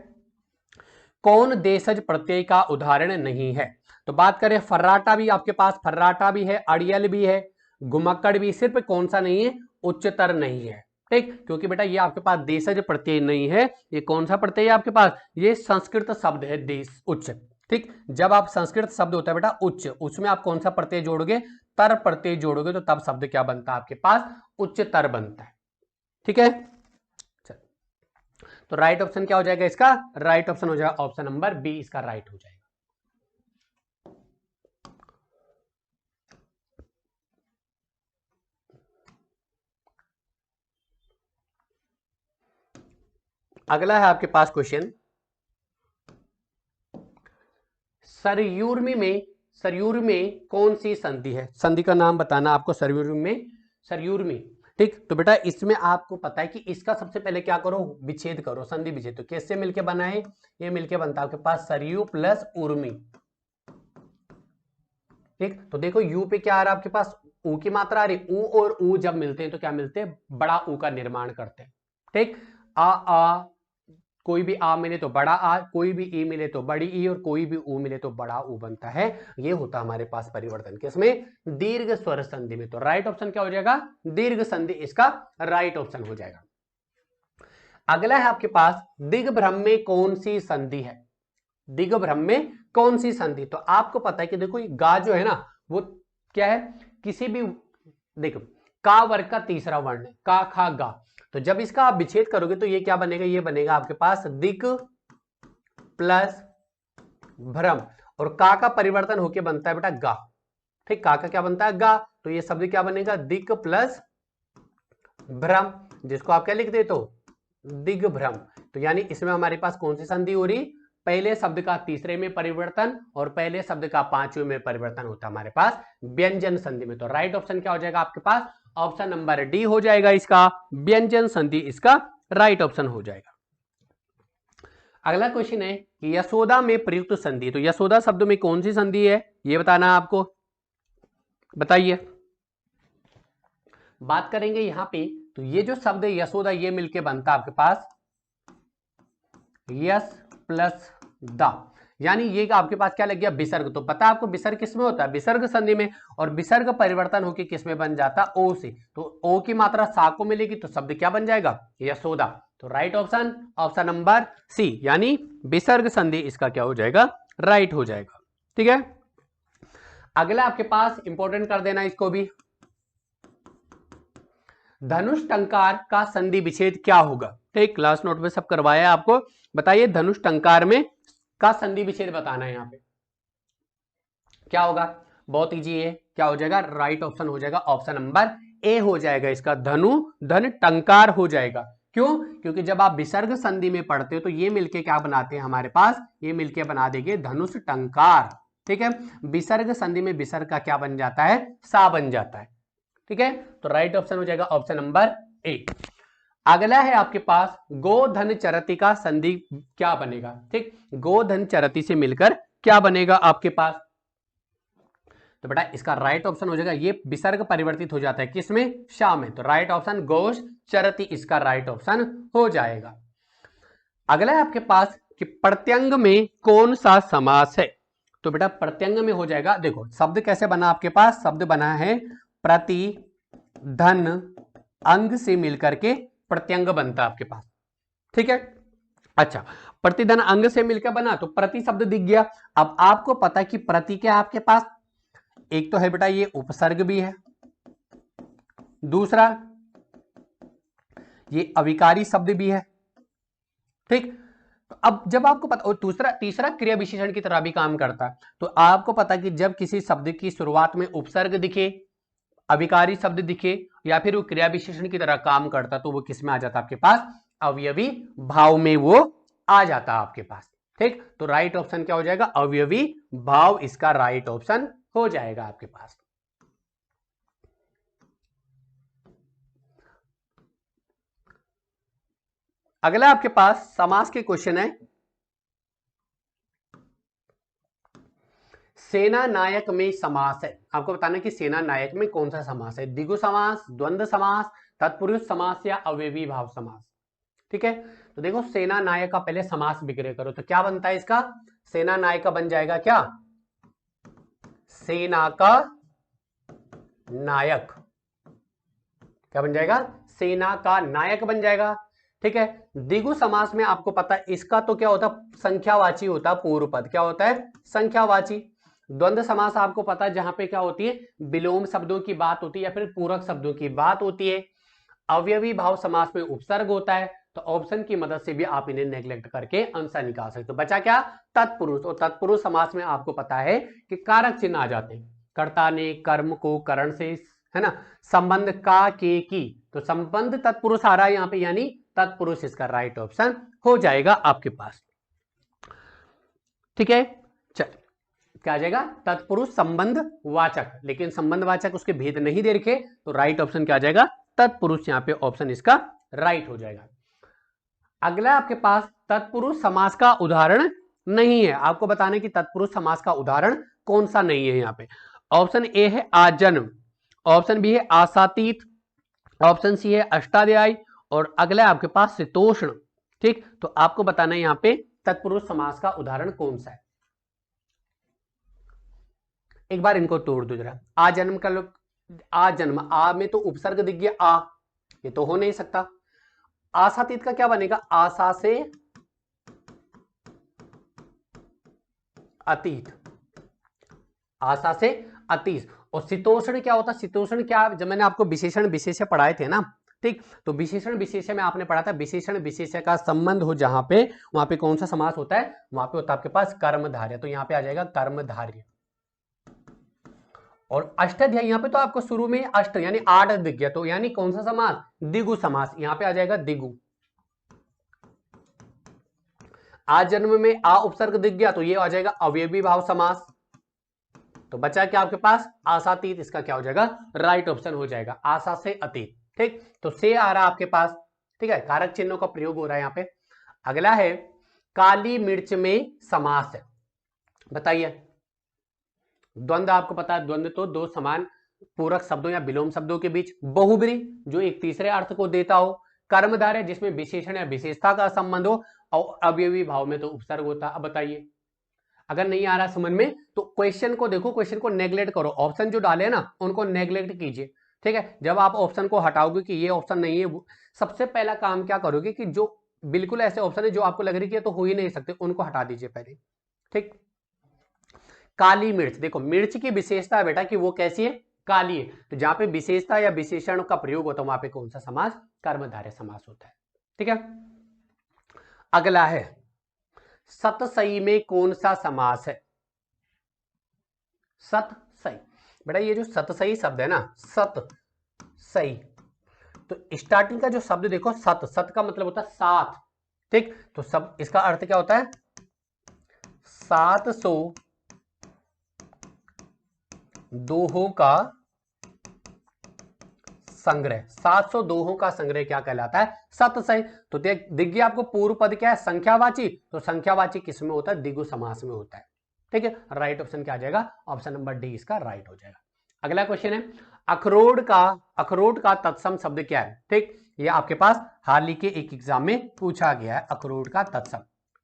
कौन देशज प्रत्यय का उदाहरण नहीं है? तो बात करें फर्राटा भी आपके पास, फर्राटा भी है, अड़ियल भी है, घुमक्कड़ भी, सिर्फ कौन सा नहीं है? उच्चतर नहीं है। ठीक, क्योंकि बेटा ये आपके पास देशज प्रत्यय नहीं है। ये कौन सा प्रत्यय है आपके पास? ये संस्कृत शब्द है देश, उच्च। ठीक, जब आप संस्कृत शब्द होता है बेटा उच्च, उसमें आप कौन सा प्रत्यय जोड़ोगे? तर प्रत्यय जोड़ोगे तो तब शब्द क्या बनता है आपके पास? उच्चतर बनता है। ठीक है, तो राइट ऑप्शन क्या हो जाएगा इसका? राइट ऑप्शन हो जाएगा ऑप्शन नंबर बी, इसका राइट हो जाएगा। अगला है आपके पास क्वेश्चन, सरयूर में कौन सी संधि है? संधि का नाम बताना आपको। सरयूर में। ठीक, तो बेटा इसमें आपको पता है कि इसका सबसे पहले क्या करो? विच्छेद करो, संधि विच्छेद। तो किससे मिलके बना है? ये मिलके बनता है आपके पास सरयू प्लस उर्मी। ठीक, तो देखो यू पे क्या आ रहा है आपके पास? ऊ की मात्रा आ रही। ऊ और ऊ जब मिलते हैं तो क्या मिलते हैं? बड़ा ऊ का निर्माण करते हैं। ठीक, आ कोई भी आ मिले तो बड़ा आ, कोई भी ई मिले तो बड़ी ई और कोई भी ऊ मिले तो बड़ा ऊ बनता है। ये होता हमारे पास परिवर्तन किसमें? दीर्घ स्वर संधि में। तो राइट ऑप्शन क्या हो जाएगा? दीर्घ संधि, इसका राइट ऑप्शन हो जाएगा। अगला है आपके पास दिग्भ्रम में कौन सी संधि है? दिग्भ्रम में कौन सी संधि? तो आपको पता है कि देखो ये गा जो है ना वो क्या है? किसी भी, देखो का वर्ग का तीसरा वर्ण है, का खा गा। तो जब इसका आप विच्छेद करोगे तो ये क्या बनेगा? ये बनेगा आपके पास दिक प्लस भ्रम, और का परिवर्तन होके बनता है बेटा गा। ठीक, का क्या बनता है? गा। तो ये शब्द क्या बनेगा? दिक प्लस भ्रम, जिसको आप क्या लिख देते हो? दिग्भ्रम। तो यानी इसमें हमारे पास कौन सी संधि हो रही? पहले शब्द का तीसरे में परिवर्तन और पहले शब्द का पांचवें में परिवर्तन होता है हमारे पास व्यंजन संधि में। तो राइट ऑप्शन क्या हो जाएगा आपके पास? ऑप्शन नंबर डी हो जाएगा इसका, व्यंजन संधि इसका राइट ऑप्शन हो जाएगा। अगला क्वेश्चन है कि यशोदा में प्रयुक्त संधि, तो यशोदा शब्द में कौन सी संधि है ये बताना है आपको, बताइए। बात करेंगे यहां पे, तो ये जो शब्द है यशोदा ये मिलके बनता है आपके पास यस प्लस द, यानी ये आपके पास क्या लग गया विसर्ग। तो पता है आपको विसर्ग किसमें होता है, विसर्ग संधि में, और विसर्ग परिवर्तन होकर किसमें बन जाता है, ओ से। तो ओ की मात्रा सा को मिलेगी तो शब्द क्या बन जाएगा, यशोदा। तो right option option number C, यानी विसर्ग संधि इसका क्या हो जाएगा, राइट हो जाएगा। ठीक है, अगला आपके पास इंपॉर्टेंट कर देना इसको भी, धनुष टंकार का संधि विच्छेद क्या होगा। ठीक, क्लास नोट में सब करवाया आपको, बताइए धनुष टंकार में का संधि विच्छेद बताना है यहाँ पे क्या होगा। बहुत इजी है, क्या हो जाएगा, राइट ऑप्शन हो जाएगा ऑप्शन नंबर ए हो जाएगा इसका, धनु धन टंकार हो जाएगा। क्यों, क्योंकि जब आप विसर्ग संधि में पढ़ते हो तो ये मिलके क्या बनाते हैं हमारे पास, ये मिलके बना देंगे धनुष टंकार। ठीक है, विसर्ग संधि में विसर्ग का क्या बन जाता है, सा बन जाता है। ठीक है, तो राइट ऑप्शन हो जाएगा ऑप्शन नंबर ए। अगला है आपके पास गोधन चरति का संधि क्या बनेगा। ठीक, गोधन चरति से मिलकर क्या बनेगा आपके पास, तो बेटा इसका राइट ऑप्शन हो जाएगा, ये विसर्ग परिवर्तित हो जाता है किसमें, शा में, तो राइट ऑप्शन गोश चरति इसका राइट ऑप्शन हो जाएगा। अगला है आपके पास कि प्रत्यंग में कौन सा समास है, तो बेटा प्रत्यंग में हो जाएगा, देखो शब्द कैसे बना आपके पास, शब्द बना है प्रति धन अंग से मिलकर के प्रत्यंग बनता है आपके पास। ठीक है, अच्छा प्रतिधन अंग से मिलकर बना तो प्रति शब्द दिख गया। अब आपको पता है कि प्रति क्या है आपके पास, एक तो है बेटा ये उपसर्ग भी है, दूसरा ये अविकारी शब्द भी है। ठीक, तो अब जब आपको पता, और दूसरा तीसरा क्रिया विशेषण की तरह भी काम करता है, तो आपको पता कि जब किसी शब्द की शुरुआत में उपसर्ग दिखे, अविकारी शब्द दिखे, या फिर वो क्रिया विशेषण की तरह काम करता, तो वो किस में आ जाता आपके पास, अवयवी भाव में वो आ जाता आपके पास। ठीक, तो राइट ऑप्शन क्या हो जाएगा, अवयवी भाव इसका राइट ऑप्शन हो जाएगा आपके पास। अगला आपके पास समास के क्वेश्चन है, सेना नायक में समास है, आपको बताना कि सेना नायक में कौन सा समास है, द्विगु समास, द्वंद्व समास, तत्पुरुष समास या अवयवी भाव समास। ठीक है, तो देखो सेना नायक का पहले समास विग्रह करो तो क्या बनता है इसका, सेना नायक का बन जाएगा क्या, सेना का नायक, क्या बन जाएगा, सेना का नायक बन जाएगा। ठीक है, द्विगु समास में आपको पता है इसका तो क्या होता है, संख्यावाची होता है पूर्व पद, क्या होता है, संख्यावाची। द्वंद्व समास आपको पता है जहां पे क्या होती है, विलोम शब्दों की बात होती है या फिर पूरक शब्दों की बात होती है। अवयवी भाव समास में उपसर्ग होता है, तो ऑप्शन की मदद से भी आप इन्हें नेग्लेक्ट करके आंसर निकाल सकते हो। बचा क्या, तत्पुरुष, और तत्पुरुष समास में आपको पता है कि कारक चिन्ह आ जाते हैं, कर्ता ने कर्म को करण से, है ना, संबंध का के की, तो संबंध तत्पुरुष आ रहा है यहाँ पे, यानी तत्पुरुष इसका राइट ऑप्शन हो जाएगा आपके पास। ठीक है, चल क्या आ जाएगा, तत्पुरुष संबंध वाचक, लेकिन संबंध वाचक उसके भेद नहीं दे रखे, तो राइट ऑप्शन क्या आ जाएगा, तत्पुरुष, यहां पे ऑप्शन इसका राइट हो जाएगा। अगला आपके पास तत्पुरुष समास का उदाहरण नहीं है, आपको बताने की तत्पुरुष समास का उदाहरण कौन सा नहीं है। यहाँ पे ऑप्शन ए है आजन्म, ऑप्शन बी है आसातीत, ऑप्शन सी है अष्टाध्यायी, और अगला आपके पास शीतोष्ण। ठीक, तो आपको बताना है यहाँ पे तत्पुरुष समास का उदाहरण कौन सा है। एक बार इनको तोड़ दो जरा, आ जन्म का लोग, आ जन्म, आ में तो उपसर्ग दिख गया आ, ये तो हो नहीं सकता। आसातीत का क्या बनेगा, आशा से अतीत, आशा से अतीत। और शीतोष्ण क्या होता है, शीतोष्ण क्या, जब मैंने आपको विशेषण विशेष्य पढ़ाए थे ना, ठीक, तो विशेषण विशेष्य में आपने पढ़ा था विशेषण विशेष्य का संबंध हो जहां पे, वहां पे कौन सा समास होता है, वहां पे होता है आपके पास कर्मधारय, तो यहां पे आ जाएगा कर्मधारय। और अष्टाध्यायी, यहाँ पे तो आपको शुरू में अष्ट यानी 8 दिख गया, तो यानी कौन सा समास, द्विगु समास, यहाँ पे आ जाएगा द्विगु। आज जन्म में आ उपसर्ग दिख गया, तो ये आ जाएगा अवयवी भाव समास। तो बचा क्या आपके पास, आशातीत, इसका क्या हो जाएगा, राइट ऑप्शन हो जाएगा, आशा से अतीत। ठीक, तो से आ रहा आपके पास, ठीक है, कारक चिन्हों का प्रयोग हो रहा है यहाँ पे। अगला है काली मिर्च में समास है? बताइए। द्वंद्व आपको पता है, द्वंद्व तो दो समान पूरक शब्दों या विलोम शब्दों के बीच। बहुब्री जो एक तीसरे अर्थ को देता हो। कर्मधारय जिसमें विशेषण या विशेषता का संबंध हो। और अवयवी भाव में तो उपसर्ग होता है। अब बताइए, अगर नहीं आ रहा समझ में तो क्वेश्चन को देखो, क्वेश्चन को नेग्लेक्ट करो, ऑप्शन जो डाले ना उनको नेग्लेक्ट कीजिए। ठीक है, जब आप ऑप्शन को हटाओगे कि ये ऑप्शन नहीं है, सबसे पहला काम क्या करोगे कि जो बिल्कुल ऐसे ऑप्शन है जो आपको लग रही है तो हो ही नहीं सकते, उनको हटा दीजिए पहले। ठीक, काली मिर्च, देखो मिर्च की विशेषता है बेटा कि वो कैसी है, काली है। तो जहां पे विशेषता या विशेषण का प्रयोग होता है वहां पे कौन सा समास, कर्मधारय समास होता है। ठीक है, अगला है सतसई में कौन सा समास है? सतसई, बेटा ये जो सतसई शब्द है ना, सतसई, तो स्टार्टिंग का जो शब्द देखो सत, सत का मतलब होता है सात। ठीक, तो सब इसका अर्थ क्या होता है, 700 दोहों का संग्रह। 700 दोहों का संग्रह क्या कहलाता है, सतसई। तो दिख गया आपको पूर्व पद क्या है, संख्यावाची, तो संख्यावाची किस में होता है, द्विगु समास में होता है। ठीक है, राइट ऑप्शन क्या आ जाएगा, ऑप्शन नंबर डी इसका राइट हो जाएगा। अगला क्वेश्चन है अखरोट का तत्सम शब्द क्या है? ठीक, ये आपके पास हाल ही के एक एग्जाम में पूछा गया है, अखरोट का तत्सम।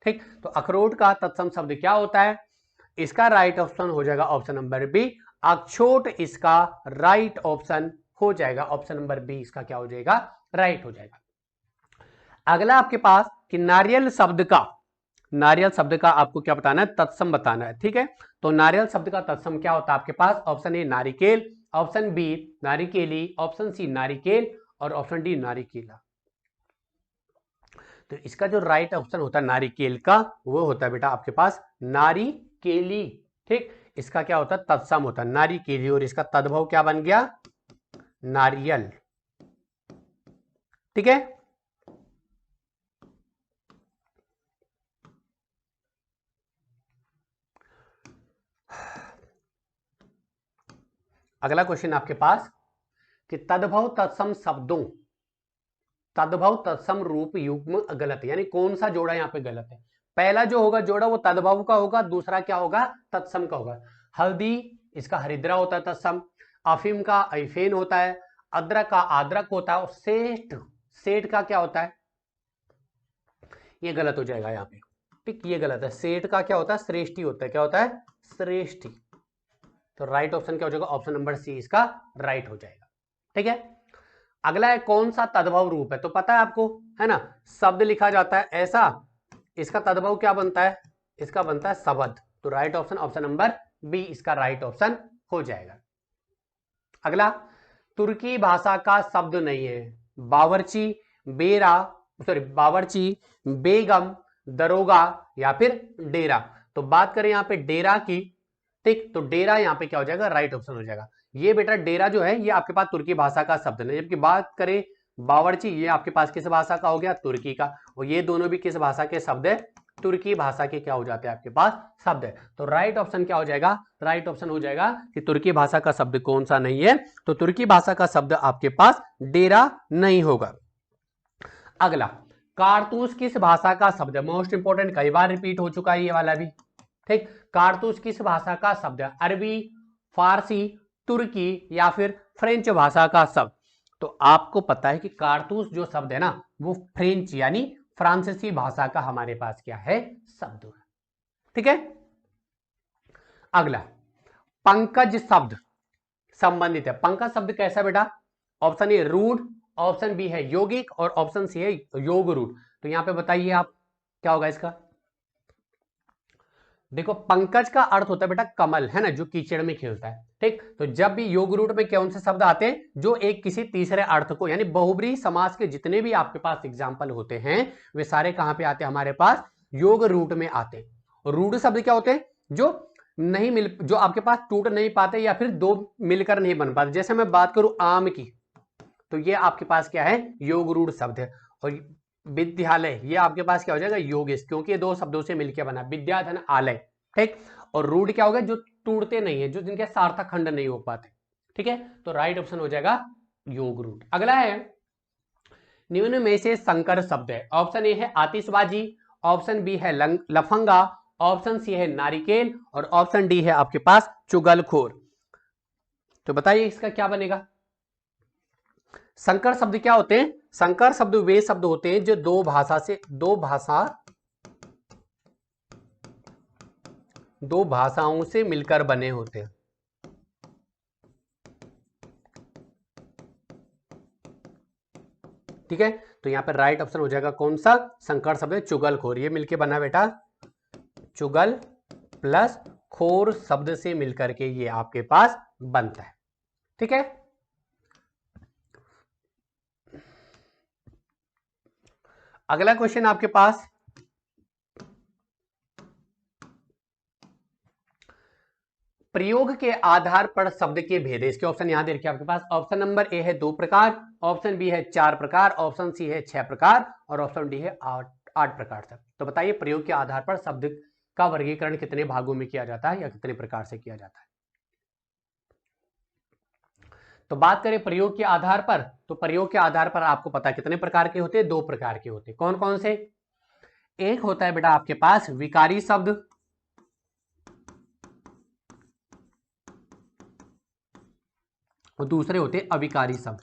ठीक, तो अखरोट का तत्सम शब्द क्या होता है? इसका राइट ऑप्शन हो जाएगा ऑप्शन नंबर बी, अक्षोट इसका राइट ऑप्शन हो जाएगा। ऑप्शन नंबर बी इसका क्या हो जाएगा, राइट हो जाएगा। अगला आपके पास कि नारियल शब्द का आपको क्या बताना है, तत्सम बताना है। ठीक है, तो नारियल शब्द का तत्सम क्या होता है आपके पास, ऑप्शन ए नारिकेल, ऑप्शन बी नारिकेली, ऑप्शन सी नारिकेल और ऑप्शन डी नारिकेला। तो इसका जो राइट ऑप्शन होता है नारिकेल का, वो होता है बेटा आपके पास नारिकेली। ठीक, इसका क्या होता है, तत्सम होता है नारिकेली, और इसका तद्भव क्या बन गया, नारियल। ठीक है, अगला क्वेश्चन आपके पास कि तद्भव तत्सम रूप युग्म गलत है, यानी कौन सा जोड़ा यहां पे गलत है। पहला जो होगा जोड़ा वो तद्भव का होगा, दूसरा क्या होगा, तत्सम का होगा। हल्दी इसका हरिद्रा होता है तत्सम, अफीम का अफेन होता है, अदरक का आद्रक होता है, और सेठ का क्या होता है, ये गलत हो जाएगा यहाँ पे। ठीक, ये गलत है, सेठ का क्या होता है, श्रेष्ठी होता है। क्या होता है, श्रेष्ठी। तो राइट ऑप्शन क्या हो जाएगा, ऑप्शन नंबर सी इसका राइट हो जाएगा। ठीक है, अगला है कौन सा तद्भव रूप है, तो पता है आपको, है ना, शब्द लिखा जाता है ऐसा, इसका तद्भव क्या बनता है, इसका बनता है शब्द। तो right option option number B इसका राइट ऑप्शन हो जाएगा। अगला, तुर्की भाषा का शब्द नहीं है, बावर्ची बेगम, दरोगा या फिर डेरा। तो बात करें यहाँ पे डेरा की, ठीक, तो डेरा यहाँ पे क्या हो जाएगा, राइट ऑप्शन हो जाएगा। ये बेटा डेरा जो है ये आपके पास तुर्की भाषा का शब्द नहीं, जबकि बात करें बावर्ची, ये आपके पास किस भाषा का हो गया, तुर्की का। और ये दोनों भी किस भाषा के शब्द है, तुर्की भाषा के क्या हो जाते हैं आपके पास शब्द है। तो राइट ऑप्शन क्या हो जाएगा, राइट ऑप्शन हो जाएगा कि तुर्की भाषा का शब्द कौन सा नहीं है, तो तुर्की भाषा का शब्द आपके पास डेरा नहीं होगा। अगला, कारतूस किस भाषा का शब्द है, मोस्ट इंपोर्टेंट, कई बार रिपीट हो चुका है ये वाला भी। ठीक, कारतूस किस भाषा का शब्द है, अरबी, फारसी, तुर्की या फिर फ्रेंच भाषा का शब्द। तो आपको पता है कि कारतूस जो शब्द है ना वो फ्रेंच यानी फ्रांसीसी भाषा का हमारे पास क्या है, शब्द है। ठीक है, अगला, पंकज शब्द संबंधित है। पंकज शब्द कैसा बेटा, ऑप्शन ए रूढ़, ऑप्शन बी है यौगिक और ऑप्शन सी है योग रूढ़। तो यहां पे बताइए आप क्या होगा इसका। देखो पंकज का अर्थ होता है बेटा कमल, है ना, जो कीचड़ में खिलता है। ठीक, तो जब भी योग रूट में कौन से शब्द आते हैं, जो एक किसी तीसरे अर्थ को, यानी बहुब्री समास के जितने भी आपके पास एग्जाम्पल होते हैं वे सारे कहां पे आते हैं, हमारे पास योग रूट में आते हैं। रूढ़ शब्द क्या होते हैं, जो आपके पास टूट नहीं पाते या फिर दो मिलकर नहीं बन पाते। जैसे मैं बात करूं आम की, तो ये आपके पास क्या है, योग रूढ़ शब्द है। और विद्यालय ये आपके पास क्या हो जाएगा, योगेश, क्योंकि ये दो शब्दों से मिलकर बना, विद्या धन आलय। ठीक, और रूढ़ क्या होगा, जो टूटते नहीं है, जो जिनके सार्थक खंड नहीं हो पाते। ठीक है, तो राइट ऑप्शन हो जाएगा योग रूढ़। अगला है निम्न में से संकर शब्द है, ऑप्शन ए है आतिशबाजी, ऑप्शन बी है लफंगा, ऑप्शन सी है नारिकेल और ऑप्शन डी है आपके पास चुगलखोर। तो बताइए इसका क्या बनेगा। संकर शब्द क्या होते हैं? संकर शब्द वे शब्द होते हैं जो दो भाषाओं से मिलकर बने होते हैं। ठीक है, तो यहां पर राइट ऑप्शन हो जाएगा कौन सा? संकर शब्द चुगलखोर। ये मिलके बना बेटा, चुगल प्लस खोर शब्द से मिलकर के ये आपके पास बनता है। ठीक है, अगला क्वेश्चन आपके पास, प्रयोग के आधार पर शब्द के भेद। इसके ऑप्शन यहां दे रखे आपके पास। ऑप्शन नंबर ए है 2 प्रकार, ऑप्शन बी है 4 प्रकार, ऑप्शन सी है 6 प्रकार और ऑप्शन डी है 8 प्रकार तक। तो बताइए प्रयोग के आधार पर शब्द का वर्गीकरण कितने भागों में किया जाता है या कितने प्रकार से किया जाता है। तो बात करें प्रयोग के आधार पर, तो प्रयोग के आधार पर आपको पता कितने प्रकार के होते हैं? 2 प्रकार के होते हैं। कौन कौन से? एक होता है बेटा आपके पास विकारी शब्द, और दूसरे होते हैं अविकारी शब्द।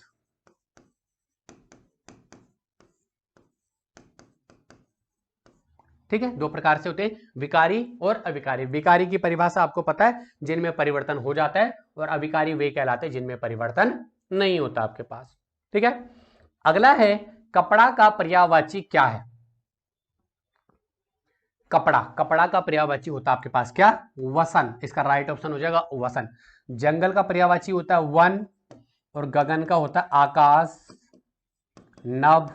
ठीक है, 2 प्रकार से होते हैं, विकारी और अविकारी। विकारी की परिभाषा आपको पता है, जिनमें परिवर्तन हो जाता है, और अविकारी वे कहलाते हैं जिनमें परिवर्तन नहीं होता आपके पास। ठीक है, अगला है कपड़ा का पर्यायवाची क्या है? कपड़ा का पर्यायवाची होता है आपके पास क्या? वसन। इसका राइट ऑप्शन हो जाएगा वसन। जंगल का पर्यायवाची होता है वन, और गगन का होता है आकाश, नभ,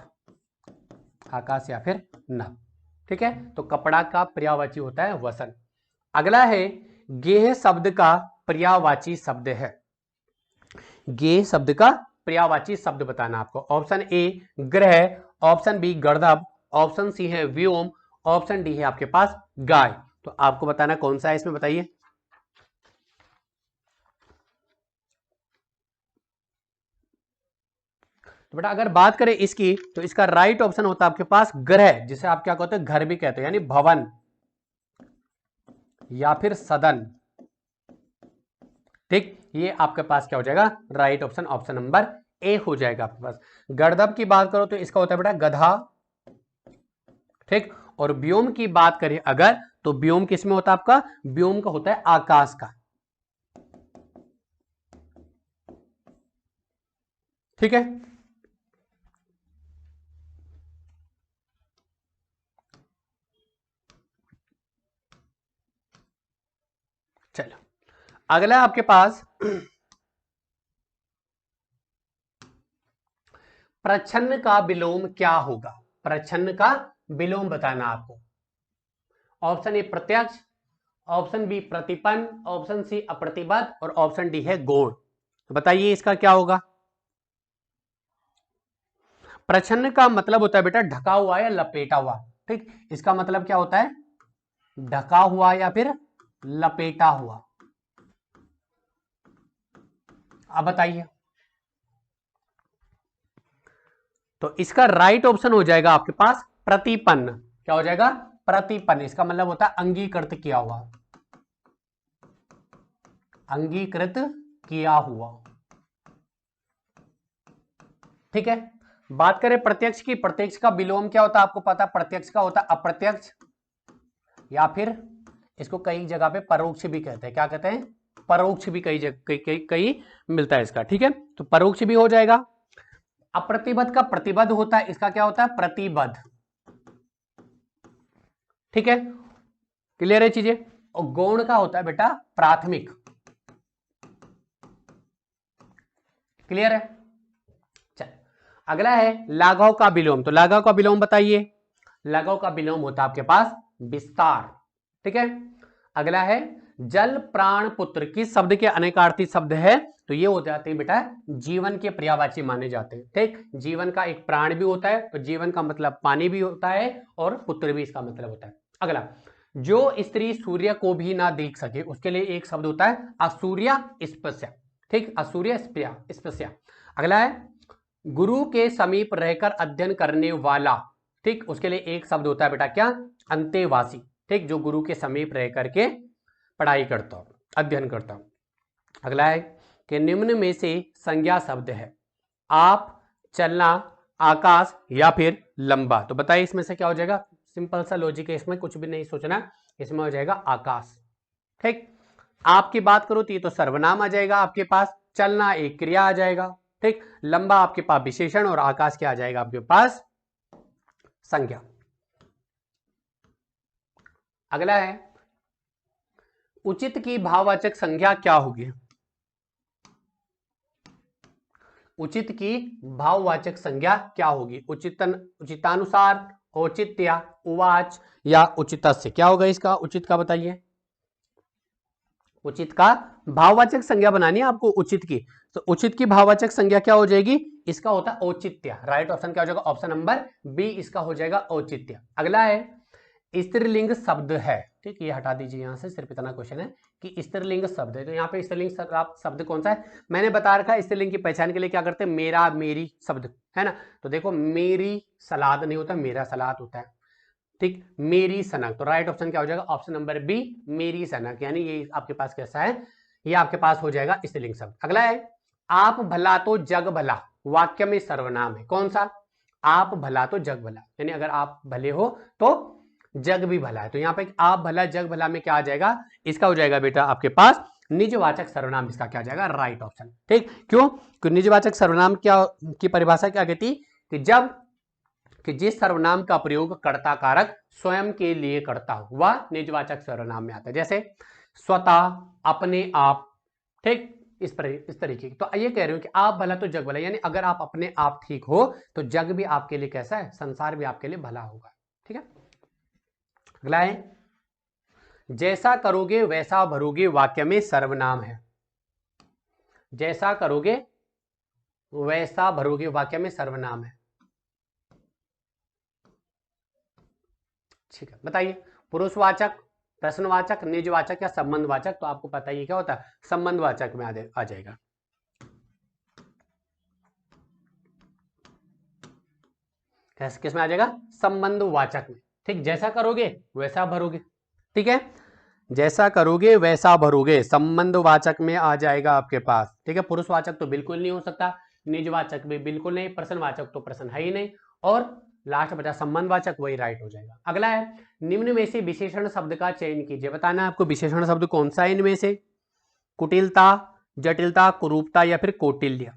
आकाश या फिर नभ। ठीक है, तो कपड़ा का पर्यायवाची होता है वसन। अगला है गेह शब्द का पर्यायवाची शब्द है। गेह शब्द का पर्यायवाची शब्द बताना आपको। ऑप्शन ए ग्रह, ऑप्शन बी गर्दभ, ऑप्शन सी है व्योम, ऑप्शन डी है आपके पास गाय। तो आपको बताना कौन सा है इसमें, बताइए। तो बेटा अगर बात करें इसकी, तो इसका राइट ऑप्शन होता है आपके पास ग्रह, जिसे आप क्या कहते हैं? घर भी कहते हैं, यानी भवन या फिर सदन। ठीक, ये आपके पास क्या हो जाएगा? Right option, option number A हो जाएगा आपके पास। गर्दभ की बात करो तो इसका होता है बेटा गधा। ठीक, और व्योम की बात करें अगर, तो व्योम किस में होता है आपका? व्योम का होता है आकाश का। ठीक है, चलो अगला आपके पास प्रच्छन्न का विलोम क्या होगा? प्रच्छन्न का विलोम बताना आपको। ऑप्शन ए प्रत्यक्ष, ऑप्शन बी प्रतिपन्न, ऑप्शन सी अप्रतिबद्ध और ऑप्शन डी है गौण। तो बताइए इसका क्या होगा। प्रच्छन्न का मतलब होता है बेटा ढका हुआ या लपेटा हुआ। ठीक, इसका मतलब क्या होता है? ढका हुआ या फिर लपेटा हुआ। अब बताइए। तो इसका राइट ऑप्शन हो जाएगा आपके पास प्रतिपन्न। क्या हो जाएगा? प्रतिपन्न। इसका मतलब होता है अंगीकृत किया हुआ, अंगीकृत किया हुआ। ठीक है, बात करें प्रत्यक्ष की, प्रत्यक्ष का विलोम क्या होता है आपको पता? प्रत्यक्ष का होता है अप्रत्यक्ष, या फिर इसको कई जगह पे परोक्ष भी कहते हैं। क्या कहते हैं? परोक्ष भी कई जगह कई मिलता है इसका। ठीक है, तो परोक्ष भी हो जाएगा। अप्रतिबद्ध का प्रतिबद्ध होता है, इसका क्या होता है? प्रतिबद्ध। ठीक है, क्लियर है चीजें। और गौण का होता है बेटा प्राथमिक। क्लियर है। चल अगला है लाघव का विलोम। तो लाघव का विलोम बताइए। लाघव का विलोम होता है आपके पास विस्तार। ठीक है, अगला है जल प्राण पुत्र। किस शब्द के अनेकार्थी शब्द है? तो ये हो जाते हैं बेटा जीवन के पर्यायवाची माने जाते हैं। ठीक, जीवन का एक प्राण भी होता है, तो जीवन का मतलब पानी भी होता है और पुत्र भी इसका मतलब होता है। अगला, जो स्त्री सूर्य को भी ना देख सके उसके लिए एक शब्द होता है असूर्य स्पृश्य। ठीक, असूर्य स्पृश्य। अगला है गुरु के समीप रहकर अध्ययन करने वाला। ठीक, उसके लिए एक शब्द होता है बेटा क्या, अंतेवासी। ठीक, जो गुरु के समीप रह करके पढ़ाई करता हो, अध्ययन करता हो। अगला है कि निम्न में से संज्ञा शब्द है आप, चलना, आकाश या फिर लंबा। तो बताइए इसमें से क्या हो जाएगा। सिंपल सा लॉजिक है, इसमें कुछ भी नहीं सोचना, इसमें हो जाएगा आकाश। ठीक, आपकी बात करो तो ये तो सर्वनाम आ जाएगा आपके पास, चलना एक क्रिया आ जाएगा। ठीक, लंबा आपके पास विशेषण और आकाश क्या आ जाएगा आपके पास, संज्ञा। अगला है उचित की भाववाचक संज्ञा क्या होगी। उचित की भाववाचक संज्ञा क्या होगी। उचितानुसार, औचित्य, उवाच या उचितस्य, क्या होगा इसका उचित का बताइए। उचित का भाववाचक संज्ञा बनानी है आपको उचित की, तो उचित की भाववाचक संज्ञा क्या हो जाएगी, इसका होता है औचित्य। राइट ऑप्शन क्या हो जाएगा, ऑप्शन नंबर बी इसका हो जाएगा औचित्य। अगला है स्त्रीलिंग शब्द है। ठीक, ये हटा दीजिए यहां से, सिर्फ इतना क्वेश्चन है कि स्त्रीलिंग शब्द है। तो यहाँ पे स्त्रीलिंग शब्द कौन सा है, मैंने बता रखा है स्त्रीलिंग की पहचान के लिए क्या करते हैं, मेरा मेरी शब्द है ना। तो देखो मेरी सलाद नहीं होता, मेरा सलाद होता है। ठीक, मेरी सनक, तो राइट ऑप्शन क्या हो जाएगा, ऑप्शन नंबर बी मेरी सनक, यानी ये आपके पास कैसा है, ये आपके पास हो जाएगा स्त्रीलिंग शब्द। अगला है आप भला तो जग भला, वाक्य में सर्वनाम है कौन सा, आप भला तो जग भला, यानी अगर आप भले हो तो जग भी भला है। तो यहाँ पे आप भला जग भला में क्या आ जाएगा, इसका हो जाएगा बेटा आपके पास निजवाचक सर्वनाम, इसका क्या आ जाएगा राइट ऑप्शन। ठीक, क्यों, क्योंकि निजवाचक सर्वनाम क्या की परिभाषा क्या कहती कि जब कि जिस सर्वनाम का प्रयोग कर्ता कारक स्वयं के लिए करता हो वह निजवाचक सर्वनाम में आता है। जैसे स्वतः, अपने आप। ठीक, इस तरीके की। तो ये कह रहे हो कि आप भला तो जग भला, यानी अगर आप अपने आप ठीक हो तो जग भी आपके लिए कैसा है, संसार भी आपके लिए भला होगा। ठीक है, अगला है जैसा करोगे वैसा भरोगे, वाक्य में सर्वनाम है। जैसा करोगे वैसा भरोगे, वाक्य में सर्वनाम है। ठीक है, बताइए पुरुषवाचक, प्रश्नवाचक, निजवाचक या संबंधवाचक। तो आपको पता ही क्या होता है, संबंधवाचक में आ जाएगा। किस में आ जाएगा, संबंधवाचक में। ठीक, जैसा करोगे वैसा भरोगे। ठीक है, जैसा करोगे वैसा भरोगे संबंधवाचक में आ जाएगा आपके पास। ठीक है, पुरुषवाचक तो बिल्कुल नहीं हो सकता, निजवाचक भी बिल्कुल नहीं, प्रश्नवाचक तो प्रश्न है ही नहीं, और लास्ट बचा संबंधवाचक, वही राइट हो जाएगा। अगला है निम्न में से विशेषण शब्द का चयन कीजिए। बताना है आपको विशेषण शब्द कौन सा है इनमें से, कुटिलता, जटिलता, कुरूपता या फिर कौटिल्य।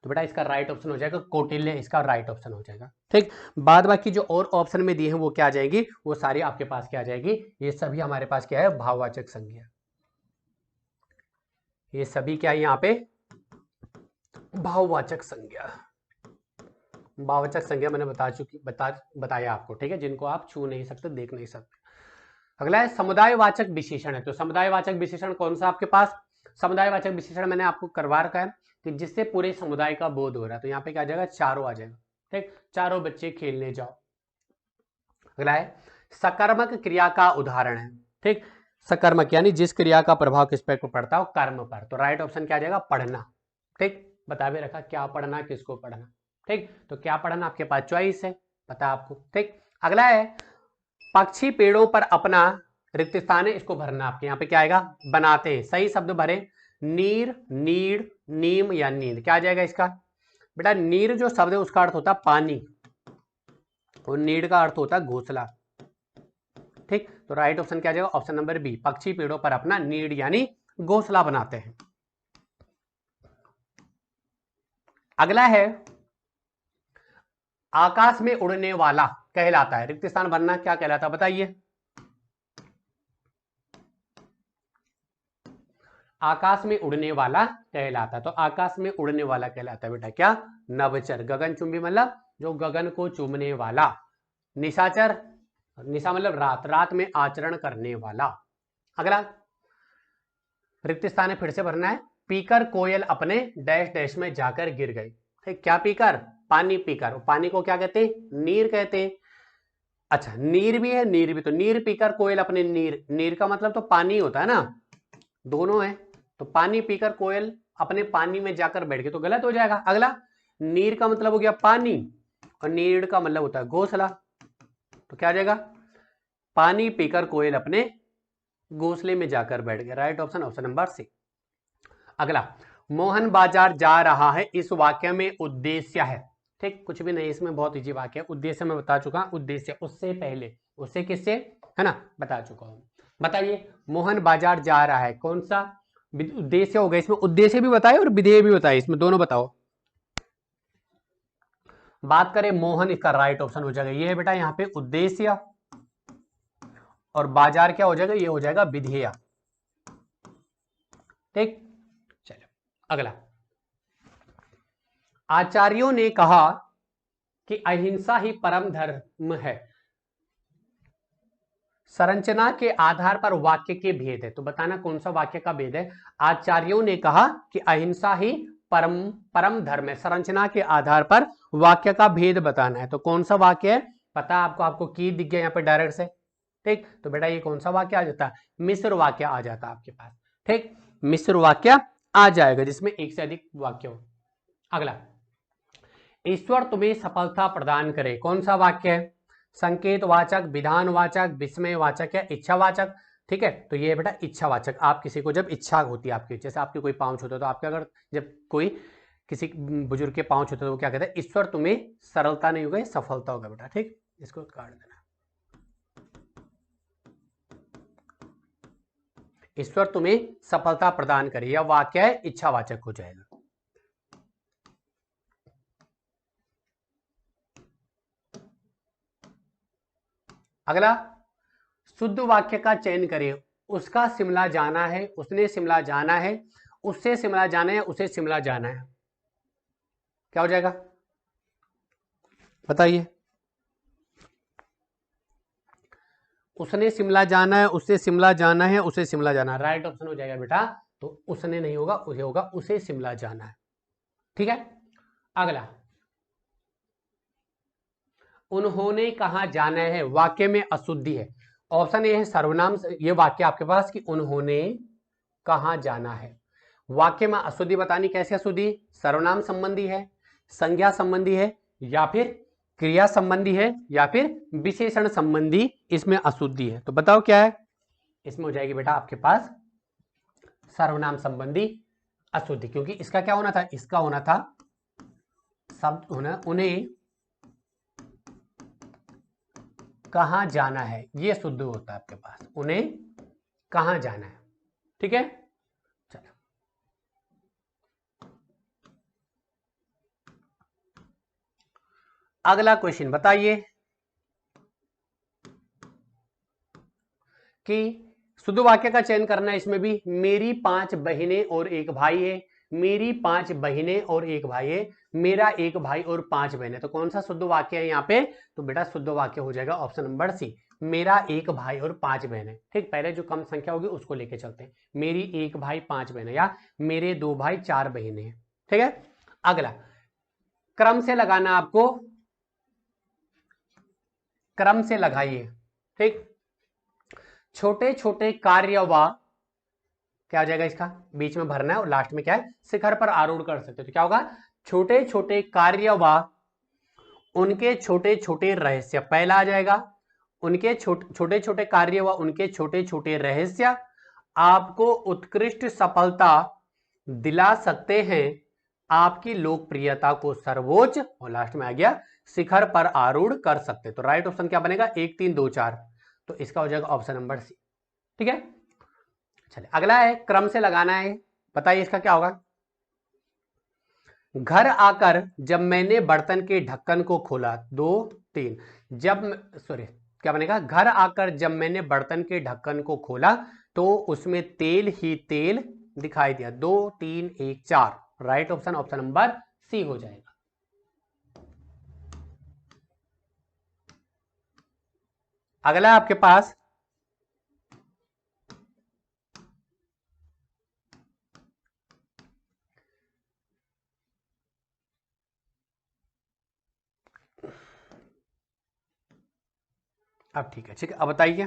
तो बेटा इसका राइट ऑप्शन हो जाएगा कौटिल्य, इसका राइट ऑप्शन हो जाएगा। ठीक, बाद बाकी जो और ऑप्शन में दिए हैं वो क्या आ जाएंगी, वो सारी आपके पास क्या आ जाएगी, ये सभी हमारे पास क्या है, भाववाचक संज्ञा। ये सभी क्या है यहाँ पे, भाववाचक संज्ञा। भाववाचक संज्ञा मैंने बताया आपको। ठीक है, जिनको आप छू नहीं सकते, देख नहीं सकते। अगला है समुदायवाचक विशेषण है। तो समुदायवाचक विशेषण कौन सा आपके पास, समुदायवाचक विशेषण मैंने आपको करवा रखा है कि जिससे पूरे समुदाय का बोध हो रहा है। तो यहाँ पे क्या आ जाएगा, चारों आ जाएगा। ठीक, चारों बच्चे खेलने जाओ। अगला है सकर्मक क्रिया का उदाहरण है। ठीक, सकर्मक यानी जिस क्रिया का प्रभाव किस पे पड़ता हो, कर्म पर। तो राइट ऑप्शन क्या आ जाएगा, पढ़ना। ठीक, बता भी रखा क्या पढ़ना, किसको पढ़ना। ठीक, तो क्या पढ़ना आपके पास चॉइस है, पता आपको। ठीक, अगला है पक्षी पेड़ों पर अपना रिक्त स्थान है, इसको भरना। आपके यहाँ पे क्या आएगा, बनाते हैं। सही शब्द भरे, नीर, नीड़, नीम या नींद। क्या आ जाएगा इसका बेटा, नीर जो शब्द है उसका अर्थ होता है पानी, और नीड़ का अर्थ होता है घोंसला। ठीक, तो राइट ऑप्शन क्या आ जाएगा, ऑप्शन नंबर बी, पक्षी पेड़ों पर अपना नीड़ यानी घोंसला बनाते हैं। अगला है आकाश में उड़ने वाला कहलाता है। रिक्त स्थान भरना क्या कहलाता है बताइए। आकाश में उड़ने वाला कहलाता है। तो आकाश में उड़ने वाला कहलाता है बेटा क्या, नभचर। गगनचुंबी मतलब जो गगन को चूमने वाला। निशाचर, निशा मतलब रात, रात में आचरण करने वाला। अगला रिक्त स्थान है, फिर से भरना है। पीकर कोयल अपने डैश डैश में जाकर गिर गई। ठीक, क्या पीकर, पानी पीकर। पानी को क्या कहते हैं, नीर कहते हैं। अच्छा, नीर भी है, नीर भी। तो नीर पीकर कोयल अपने नीर, नीर का मतलब तो पानी होता है ना, दोनों है। तो पानी पीकर कोयल अपने पानी में जाकर बैठ गई, तो गलत हो जाएगा। अगला नीर का मतलब हो गया पानी, और नीड का मतलब होता है घोंसला, तो क्या आ जाएगा? पानी पीकर कोयल अपने घोंसले में जाकर बैठ गया। Right option, option number C. अगला, मोहन बाजार जा रहा है, इस वाक्य में उद्देश्य है। ठीक, कुछ भी नहीं, इसमें बहुत इजी वाक्य है। उद्देश्य मैं बता चुका, उद्देश्य उससे पहले, उससे किससे, है ना, बता चुका हूं। बताइए, मोहन बाजार जा रहा है, कौन सा उद्देश्य हो गया? इसमें उद्देश्य भी बताए और विधेय भी बताए, इसमें दोनों बताओ। बात करें मोहन, इसका राइट ऑप्शन हो जाएगा ये है बेटा, यहां पे उद्देश्य, और बाजार क्या हो जाएगा? ये हो जाएगा विधेय। ठीक, चलो अगला। आचार्यों ने कहा कि अहिंसा ही परम धर्म है, संरचना के आधार पर वाक्य के भेद है, तो बताना कौन सा वाक्य का भेद है? आचार्यों ने कहा कि अहिंसा ही परम धर्म है, संरचना के आधार पर वाक्य का भेद बताना है, तो कौन सा वाक्य है? पता आपको, आपको की दिख गया यहाँ पे डायरेक्ट से। ठीक, तो बेटा ये कौन सा वाक्य आ जाता है? मिश्र वाक्य आ जाता है आपके पास। ठीक, मिश्र वाक्य आ जाएगा जिसमें एक से अधिक वाक्य हो। अगला, ईश्वर तुम्हें सफलता प्रदान करे, कौन सा वाक्य है? संकेतवाचक, विधानवाचक, विस्मयवाचक या इच्छावाचक? ठीक है, तो ये बेटा इच्छावाचक। आप किसी को जब इच्छा होती है आपकी, जैसे आपके कोई पाँव छूते तो आपके, अगर जब कोई किसी बुजुर्ग के पाँव छूते तो वो क्या कहते हैं? ईश्वर तुम्हें सरलता नहीं होगा, सफलता होगा बेटा। ठीक, इसको काट देना। ईश्वर तुम्हें सफलता प्रदान करे, यह वाक्य है, इच्छावाचक हो जाएगा। अगला, शुद्ध वाक्य का चयन करें, उसका शिमला जाना है, उसने शिमला जाना है, उससे शिमला जाना है, उसे शिमला जाना है, क्या हो जाएगा? बताइए। उसने शिमला जाना है, उससे शिमला जाना है, उसे शिमला जाना है, राइट ऑप्शन हो जाएगा बेटा। तो उसने नहीं होगा, उसे होगा, उसे शिमला जाना है। ठीक है, अगला, उन्होंने कहा जाना है, वाक्य में अशुद्धि है। ऑप्शन ए है सर्वनाम, ये वाक्य आपके पास कि उन्होंने कहा जाना है, वाक्य में अशुद्धि बतानी, कैसे अशुद्धि? सर्वनाम संबंधी है, संज्ञा संबंधी है, या फिर क्रिया संबंधी है, या फिर विशेषण संबंधी इसमें अशुद्धि है, तो बताओ क्या है? इसमें हो जाएगी बेटा आपके पास सर्वनाम संबंधी अशुद्धि, क्योंकि इसका क्या होना था? इसका होना था शब्द होना, उन्हें कहां जाना है, ये शुद्ध होता है आपके पास, उन्हें कहां जाना है। ठीक है, चलो अगला क्वेश्चन बताइए कि शुद्ध वाक्य का चयन करना है। इसमें भी मेरी 5 बहनें और एक भाई है, मेरी 5 बहनें और एक भाई है, मेरा एक भाई और 5 बहनें, तो कौन सा शुद्ध वाक्य है यहाँ पे? तो बेटा शुद्ध वाक्य हो जाएगा ऑप्शन नंबर सी, मेरा एक भाई और 5 बहनें। ठीक, पहले जो कम संख्या होगी उसको लेके चलते हैं, मेरी एक भाई 5 बहनें, या मेरे 2 भाई 4 बहनें। ठीक है, अगला, क्रम से लगाना, आपको क्रम से लगाइए। ठीक, छोटे छोटे कार्य व, क्या हो जाएगा? इसका बीच में भरना है और लास्ट में क्या है? शिखर पर आरूढ़ कर सकते हो, तो क्या होगा? छोटे छोटे कार्य व उनके छोटे छोटे रहस्य, पहला आ जाएगा, उनके छोटे छोटे कार्य व उनके छोटे छोटे रहस्य आपको उत्कृष्ट सफलता दिला सकते हैं, आपकी लोकप्रियता को सर्वोच्च, और लास्ट में आ गया शिखर पर आरूढ़ कर सकते। तो राइट ऑप्शन क्या बनेगा? 1 3 2 4, तो इसका हो जाएगा ऑप्शन नंबर सी। ठीक है, चलिए अगला है, क्रम से लगाना है, बताइए इसका क्या होगा? घर आकर जब मैंने बर्तन के ढक्कन को खोला, 2 3, जब, सॉरी क्या बनेगा? घर आकर जब मैंने बर्तन के ढक्कन को खोला तो उसमें तेल ही तेल दिखाई दिया, 2 3 1 4, right option, option number C हो जाएगा। अगला आपके पास अब ठीक है, अब बताइए,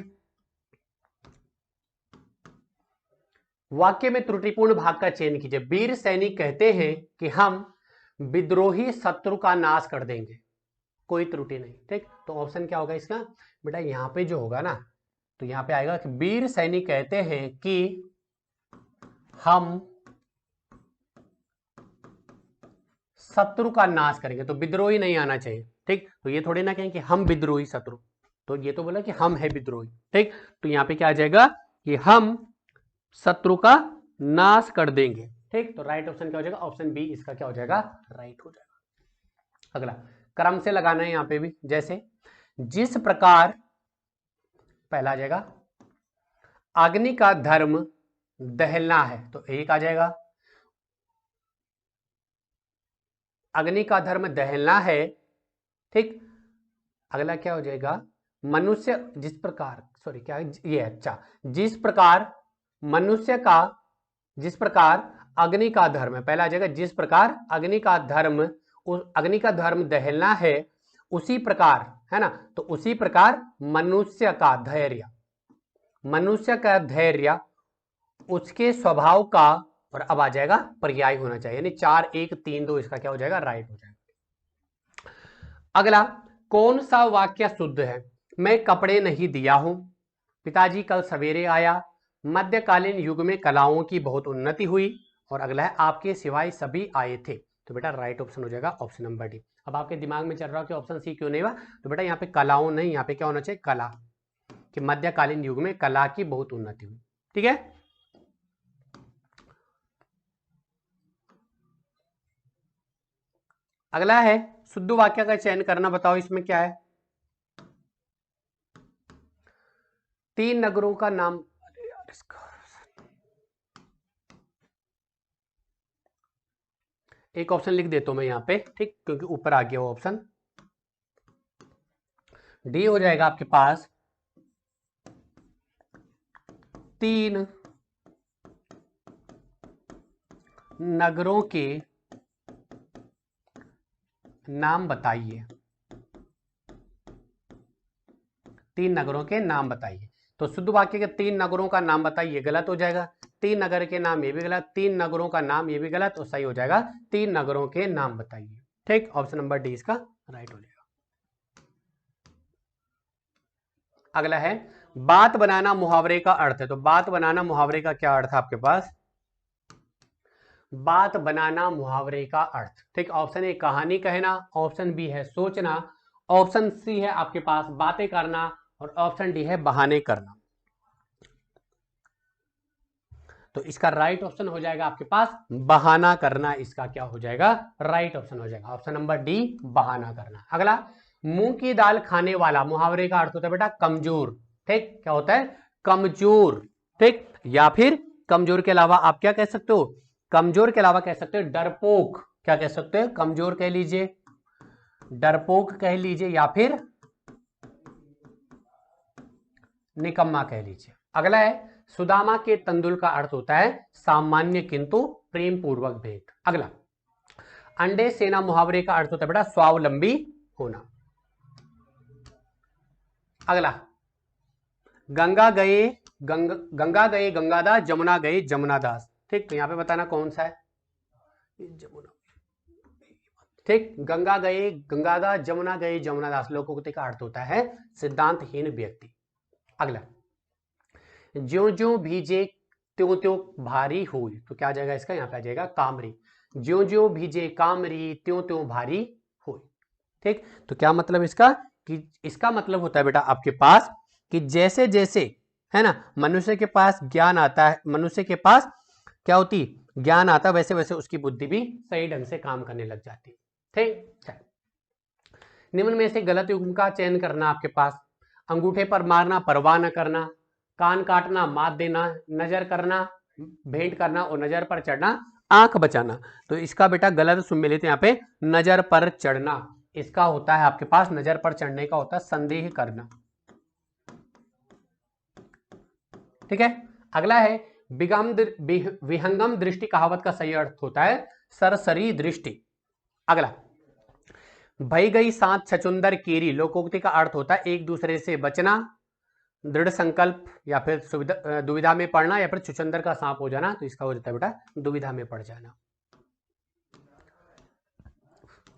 वाक्य में त्रुटिपूर्ण भाग का चयन कीजिए। वीर सैनिक कहते हैं कि हम विद्रोही शत्रु का नाश कर देंगे, कोई त्रुटि नहीं। ठीक, तो ऑप्शन क्या होगा इसका बेटा, यहाँ पे जो होगा ना, तो यहाँ पे आएगा कि वीर सैनिक कहते हैं कि हम शत्रु का नाश करेंगे, तो विद्रोही नहीं आना चाहिए। ठीक, तो ये थोड़ी ना कहें कि हम विद्रोही शत्रु, तो ये तो बोला कि हम है विद्रोही। ठीक, तो यहाँ पे क्या आ जाएगा कि हम शत्रु का नाश कर देंगे। ठीक, तो राइट ऑप्शन क्या हो जाएगा, ऑप्शन बी इसका क्या हो जाएगा, राइट हो जाएगा। अगला क्रम से लगाना है यहाँ पे भी, जैसे जिस प्रकार पहला आ जाएगा अग्नि का धर्म दहलना है, तो एक आ जाएगा अग्नि का धर्म दहलना है। ठीक, अगला क्या हो जाएगा, मनुष्य जिस प्रकार, सॉरी क्या ये, अच्छा, जिस प्रकार मनुष्य का, जिस प्रकार अग्नि का धर्म है, पहला आ जाएगा जिस प्रकार अग्नि का धर्म, अग्नि का धर्म दहलना है उसी प्रकार, है ना, तो उसी प्रकार मनुष्य का धैर्य, मनुष्य का धैर्य उसके स्वभाव का, और अब आ जाएगा पर्याय होना चाहिए, यानी 4 1 3 2 इसका क्या हो जाएगा, राइट हो जाएगा। अगला कौन सा वाक्य शुद्ध है, मैं कपड़े नहीं दिया हूं, पिताजी कल सवेरे आया, मध्यकालीन युग में कलाओं की बहुत उन्नति हुई, और अगला है आपके सिवाय सभी आए थे। तो बेटा राइट ऑप्शन हो जाएगा ऑप्शन नंबर डी। अब आपके दिमाग में चल रहा हो कि ऑप्शन सी क्यों नहीं हुआ, तो बेटा यहाँ पे कलाओं नहीं, यहाँ पे क्या होना चाहिए, कला, कि मध्यकालीन युग में कला की बहुत उन्नति हुई। ठीक है, अगला है शुद्ध वाक्य का चयन करना, बताओ इसमें क्या है। 3 नगरों का नाम, अरे यार इसका एक ऑप्शन लिख देता हूं मैं यहाँ पे, ठीक, क्योंकि ऊपर आ गया वो ऑप्शन, डी हो जाएगा आपके पास 3 नगरों के नाम बताइए, 3 नगरों के नाम बताइए। तो शुद्ध वाक्य के 3 नगरों का नाम बताइए गलत हो जाएगा, 3 नगर के नाम ये भी गलत, 3 नगरों का नाम ये भी गलत, तो सही हो जाएगा 3 नगरों के नाम बताइए। ठीक, ऑप्शन नंबर डी इसका राइट हो जाएगा। अगला है बात बनाना मुहावरे का अर्थ है, तो बात बनाना मुहावरे का क्या अर्थ है आपके पास, बात बनाना मुहावरे का अर्थ, ठीक, ऑप्शन ए कहानी कहना, ऑप्शन बी है सोचना, ऑप्शन सी है आपके पास बातें करना, और ऑप्शन डी है बहाने करना। तो इसका राइट ऑप्शन हो जाएगा आपके पास बहाना करना, इसका क्या हो जाएगा, राइट ऑप्शन हो जाएगा ऑप्शन नंबर डी, बहाना करना। अगला मूंग की दाल खाने वाला, मुहावरे का अर्थ होता है बेटा कमजोर। ठीक, क्या होता है, कमजोर। ठीक, या फिर कमजोर के अलावा आप क्या कह सकते हो, कमजोर के अलावा कह सकते हो डरपोक, क्या कह सकते हो, कमजोर कह लीजिए, डरपोक कह लीजिए, या फिर निकम्मा कह लीजिए। अगला है सुदामा के तंदुल का अर्थ होता है सामान्य किंतु प्रेम पूर्वक भेंट। अगला अंडे सेना, मुहावरे का अर्थ होता है बेटा स्वावलंबी होना। अगला गंगा गए गंगा गए गंगादास, जमुना गए जमुनादास। ठीक, तो यहां पे बताना कौन सा है, जमुना। ठीक, गंगा गए गंगादास, जमुना गए जमुनादास, लोकोक्ति का अर्थ होता है सिद्धांतहीन व्यक्ति। अगला ज्यो ज्यो भीजे त्यों त्यों भारी हुई, तो क्या आ जाएगा इसका, यहां पे आ जाएगा कामरी, ज्यो ज्यो भीजे कामरी त्यों त्यों भारी हुई। ठीक, तो क्या मतलब इसका, कि इसका मतलब होता है बेटा आपके पास कि जैसे जैसे, है ना, मनुष्य के पास ज्ञान आता है, मनुष्य के पास क्या होती, ज्ञान आता, वैसे वैसे उसकी बुद्धि भी सही ढंग से काम करने लग जाती। ठीक, निम्न में से गलत युग्म का चयन करना आपके पास, अंगूठे पर मारना, परवाह न करना, कान काटना, मात देना, नजर करना, भेंट करना, और नजर पर चढ़ना, आंख बचाना। तो इसका बेटा गलत सुमेलित यहाँ पे नजर पर चढ़ना, इसका होता है आपके पास, नजर पर चढ़ने का होता है संदेह करना। ठीक है, अगला है विहंगम दृष्टि कहावत का सही अर्थ होता है सरसरी दृष्टि। अगला भई गई सात छचुंदर केरी, लोकोक्ति का अर्थ होता है एक दूसरे से बचना, दृढ़ संकल्प, या फिर दुविधा में पड़ना, या फिर छुचंदर का सांप हो जाना, तो इसका हो जाता है बेटा दुविधा में पड़ जाना।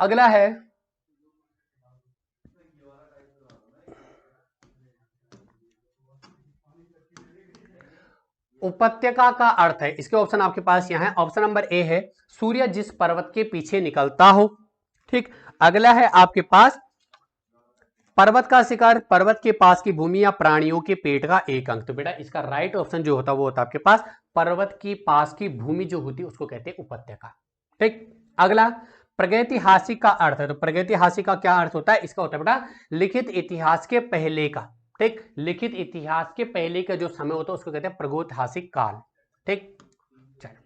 अगला है उपत्यका का अर्थ है, इसके ऑप्शन आपके पास यहाँ है। ऑप्शन नंबर ए है सूर्य जिस पर्वत के पीछे निकलता हो। ठीक, अगला है आपके पास पर्वत का शिखर, पर्वत के पास की भूमि या प्राणियों के पेट का एक अंग। तो बेटा इसका राइट ऑप्शन जो होता है वो होता है आपके पास पर्वत के पास की भूमि जो होती है उसको कहते हैं उपत्यका। ठीक, अगला प्रागैतिहासिक का अर्थ है। तो प्रागैतिहासिक का क्या अर्थ होता है? इसका होता है बेटा लिखित इतिहास के पहले का। ठीक, लिखित इतिहास के पहले का जो समय होता है उसको कहते हैं प्रागैतिहासिक काल। ठीक, चलो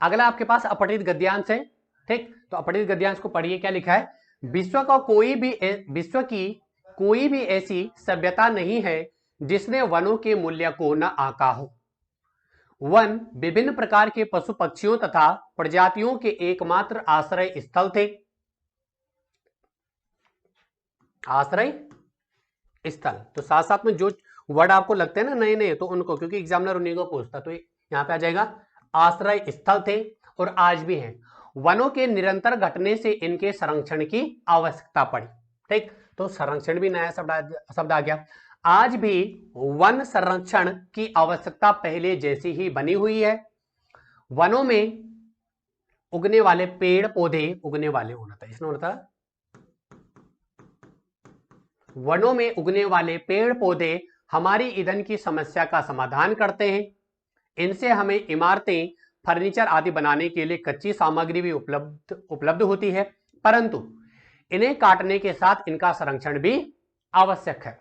अगला आपके पास अपठित गद्यांश है। ठीक, तो अपठित गद्यांश को पढ़िए, क्या लिखा है? विश्व की कोई भी ऐसी सभ्यता नहीं है जिसने वनों के मूल्य को न आंका हो। वन विभिन्न प्रकार के पशु पक्षियों तथा प्रजातियों के एकमात्र आश्रय स्थल थे। आश्रय स्थल, तो साथ साथ में जो वर्ड आपको लगते हैं ना नए नए, तो उनको, क्योंकि एग्जामिनर उन्हीं को पूछता, तो यहां पे आ जाएगा आश्रय स्थल थे और आज भी हैं। वनों के निरंतर घटने से इनके संरक्षण की आवश्यकता पड़ी। ठीक, तो संरक्षण भी नया शब्द आ गया। आज भी वन संरक्षण की आवश्यकता पहले जैसी ही बनी हुई है। वनों में उगने वाले पेड़ पौधे, उगने वाले होना था, इसमें होना था वनों में उगने वाले पेड़ पौधे हमारी ईंधन की समस्या का समाधान करते हैं। इनसे हमें इमारतें, फर्नीचर आदि बनाने के लिए कच्ची सामग्री भी उपलब्ध होती है, परंतु इन्हें काटने के साथ इनका संरक्षण भी आवश्यक है।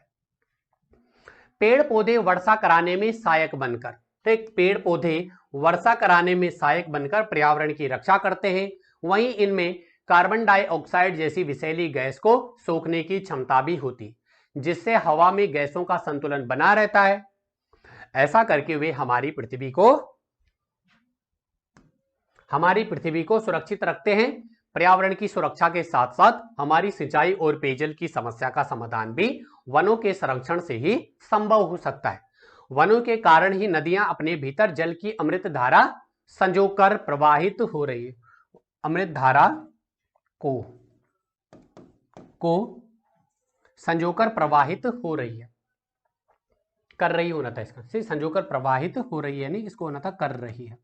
पेड़ पौधे वर्षा कराने में सहायक बनकर, ठीक, पेड़ पौधे वर्षा कराने में सहायक बनकर पर्यावरण की रक्षा करते हैं। वहीं इनमें कार्बन डाइऑक्साइड जैसी विषैली गैस को सोखने की क्षमता भी होती, जिससे हवा में गैसों का संतुलन बना रहता है। ऐसा करके वे हमारी पृथ्वी को सुरक्षित रखते हैं। पर्यावरण की सुरक्षा के साथ साथ हमारी सिंचाई और पेयजल की समस्या का समाधान भी वनों के संरक्षण से ही संभव हो सकता है। वनों के कारण ही नदियां अपने भीतर जल की अमृत धारा संजोकर प्रवाहित हो रही है। अमृत धारा को संजोकर प्रवाहित हो रही है, कर रही होना था इसका, से संजोकर प्रवाहित हो रही है, नहीं इसको होना था कर रही है।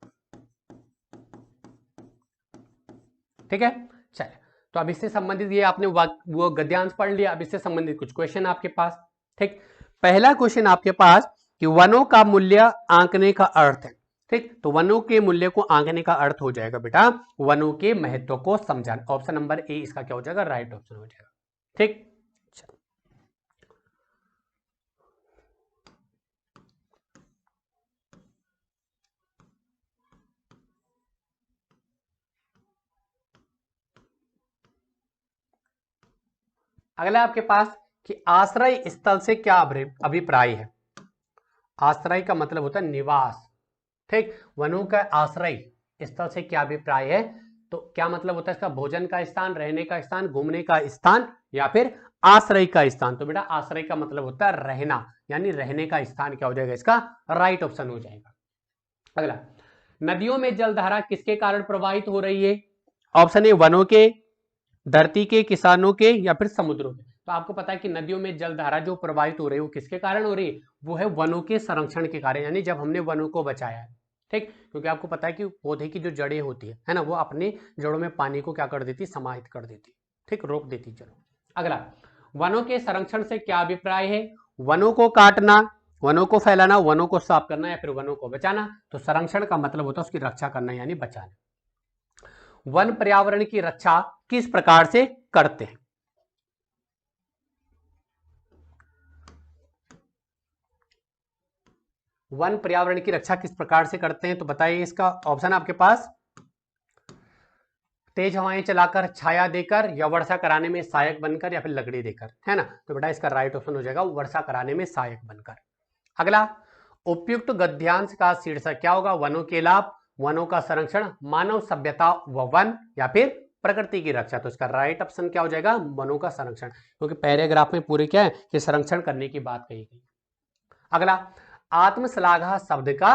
ठीक है, चलिए, तो अब इससे संबंधित ये आपने वो गद्यांश पढ़ लिया। अब इससे संबंधित कुछ क्वेश्चन आपके पास। ठीक, पहला क्वेश्चन आपके पास कि वनों का मूल्य आंकने का अर्थ है। ठीक, तो वनों के मूल्य को आंकने का अर्थ हो जाएगा बेटा वनों के महत्व को समझाना। ऑप्शन नंबर ए इसका क्या हो जाएगा? राइट ऑप्शन हो जाएगा। ठीक, अगला आपके पास कि आश्रय स्थल से क्या अभिप्राय है? आश्रय का मतलब होता है निवास। ठीक, वनों का आश्रय स्थल से क्या अभिप्राय है? तो क्या मतलब होता है इसका? भोजन का स्थान, रहने का स्थान, घूमने का स्थान, या फिर आश्रय का स्थान। तो बेटा आश्रय का मतलब होता है रहना, यानी रहने का स्थान क्या हो जाएगा इसका? राइट ऑप्शन हो जाएगा। अगला, नदियों में जलधारा किसके कारण प्रवाहित हो रही है? ऑप्शन ए वनों के, धरती के, किसानों के, या फिर समुद्रों के। तो आपको पता है कि नदियों में जलधारा जो प्रवाहित हो रही है वो किसके कारण हो रही है? वो है वनों के संरक्षण के कारण, यानी जब हमने वनों को बचाया है। ठीक, क्योंकि आपको पता है कि पौधे की जो जड़ें होती है ना, वो अपने जड़ों में पानी को क्या कर देती? समाहित कर देती, ठीक, रोक देती। चलो अगला, वनों के संरक्षण से क्या अभिप्राय है? वनों को काटना, वनों को फैलाना, वनों को साफ करना, या फिर वनों को बचाना। तो संरक्षण का मतलब होता है उसकी रक्षा करना, यानी बचाना। वन पर्यावरण की रक्षा किस प्रकार से करते हैं? वन पर्यावरण की रक्षा किस प्रकार से करते हैं? तो बताइए इसका ऑप्शन आपके पास तेज हवाएं चलाकर, छाया देकर, या वर्षा कराने में सहायक बनकर, या फिर लकड़ी देकर, है ना। तो बेटा इसका राइट ऑप्शन हो जाएगा वर्षा कराने में सहायक बनकर। अगला, उपयुक्त गद्यांश का शीर्षक क्या होगा? वनों के लाभ, वनों का संरक्षण, मानव सभ्यता व वन, या फिर प्रकृति की रक्षा। तो इसका राइट ऑप्शन क्या हो जाएगा? वनों का संरक्षण, क्योंकि पैराग्राफ में पूरे क्या है कि संरक्षण करने की बात कही गई। अगला, आत्मश्लाघा शब्द का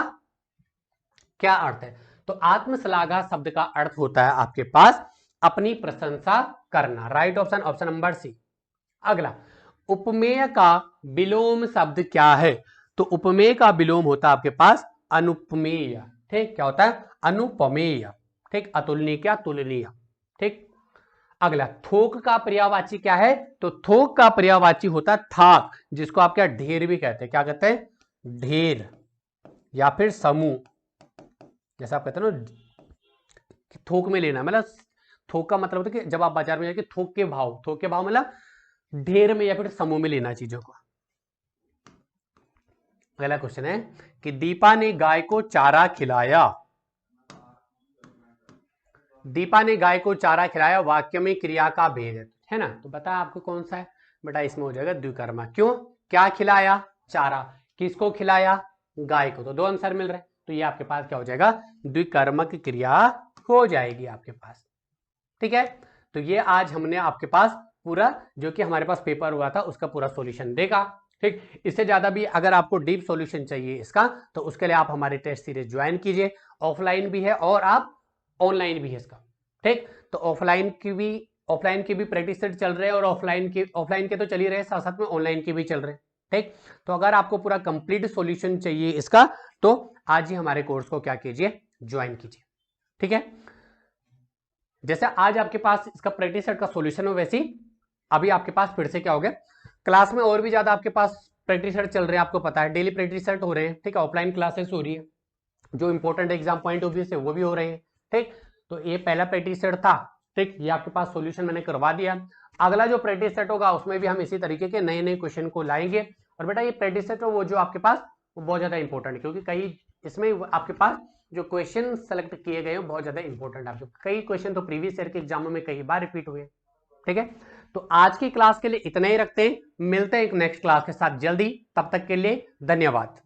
क्या अर्थ है? तो आत्मश्लाघा शब्द का अर्थ होता है आपके पास अपनी प्रशंसा करना। Right option, option number C. अगला, उपमेय का विलोम शब्द क्या है? तो उपमेय का विलोम होता है आपके पास अनुपमेय। ठीक, क्या होता है? अनुपमेय। ठीक, अतुलनीय क्या? तुलनीय। ठीक, अगला थोक का पर्यायवाची क्या है? तो थोक का पर्यायवाची होता है थाक, जिसको आप क्या ढेर भी कहते हैं। क्या कहते हैं? ढेर या फिर समूह। जैसा आप कहते हैं ना थोक में लेना, मतलब थोक का मतलब होता है कि जब आप बाजार में जाके थोक के भाव, थोक के भाव मतलब ढेर में या फिर समूह में लेना चीजों को। अगला क्वेश्चन है कि दीपा ने गाय को चारा खिलाया। दीपा ने गाय को चारा खिलाया वाक्य में क्रिया का भेद है ना? तो बता आपको कौन सा है बेटा? इसमें हो जाएगा द्विकर्मा। क्यों? क्या खिलाया? चारा। किसको खिलाया? गाय को। तो दो आंसर मिल रहे हैं, तो ये आपके पास क्या हो जाएगा? द्विकर्मक क्रिया हो जाएगी आपके पास। ठीक है, तो ये आज हमने आपके पास पूरा जो कि हमारे पास पेपर हुआ था उसका पूरा सॉल्यूशन देखा। ठीक, इससे ज्यादा भी अगर आपको डीप सॉल्यूशन चाहिए इसका, तो उसके लिए आप हमारे टेस्ट सीरीज ज्वाइन कीजिए। ऑफलाइन भी है और आप ऑनलाइन भी है इसका। ठीक, तो ऑफलाइन की भी प्रैक्टिस सेट चल रहे हैं और ऑफलाइन के तो चल ही रहे, साथ साथ में ऑनलाइन के भी चल रहे हैं। ठीक, तो अगर आपको पूरा कंप्लीट सॉल्यूशन चाहिए इसका, तो आज ही हमारे कोर्स को क्या कीजिए? ज्वाइन कीजिए। ठीक है, जैसे आज आपके पास इसका प्रैक्टिस सेट का सॉल्यूशन हो, वैसे ही अभी आपके पास फिर से क्या हो गया, क्लास में और भी ज्यादा आपके पास प्रैक्टिस सेट चल रहे हैं। आपको पता है डेली प्रैक्टिस सेट हो रहे हैं। ठीक है, ऑफलाइन क्लासेस हो रही है, जो important exam point of view से वो भी हो रहे हैं। ठीक, तो ये पहला प्रैक्टिस सेट था। ठीक, ये आपके पास सॉल्यूशन मैंने करवा दिया। अगला जो प्रैक्टिस सेट होगा उसमें भी हम इसी तरीके के नए नए क्वेश्चन को लाएंगे। और बेटा ये प्रैक्टिस सेट वो जो आपके पास वो बहुत ज्यादा इंपॉर्टेंट है, क्योंकि कई इसमें आपके पास जो क्वेश्चन सेलेक्ट किए गए हैं बहुत ज्यादा इंपॉर्टेंट है। कई क्वेश्चन तो प्रीवियस ईयर के एग्जामों में कई बार रिपीट हुए। ठीक है, तो आज की क्लास के लिए इतना ही रखते हैं, मिलते हैं एक नेक्स्ट क्लास के साथ जल्दी। तब तक के लिए धन्यवाद।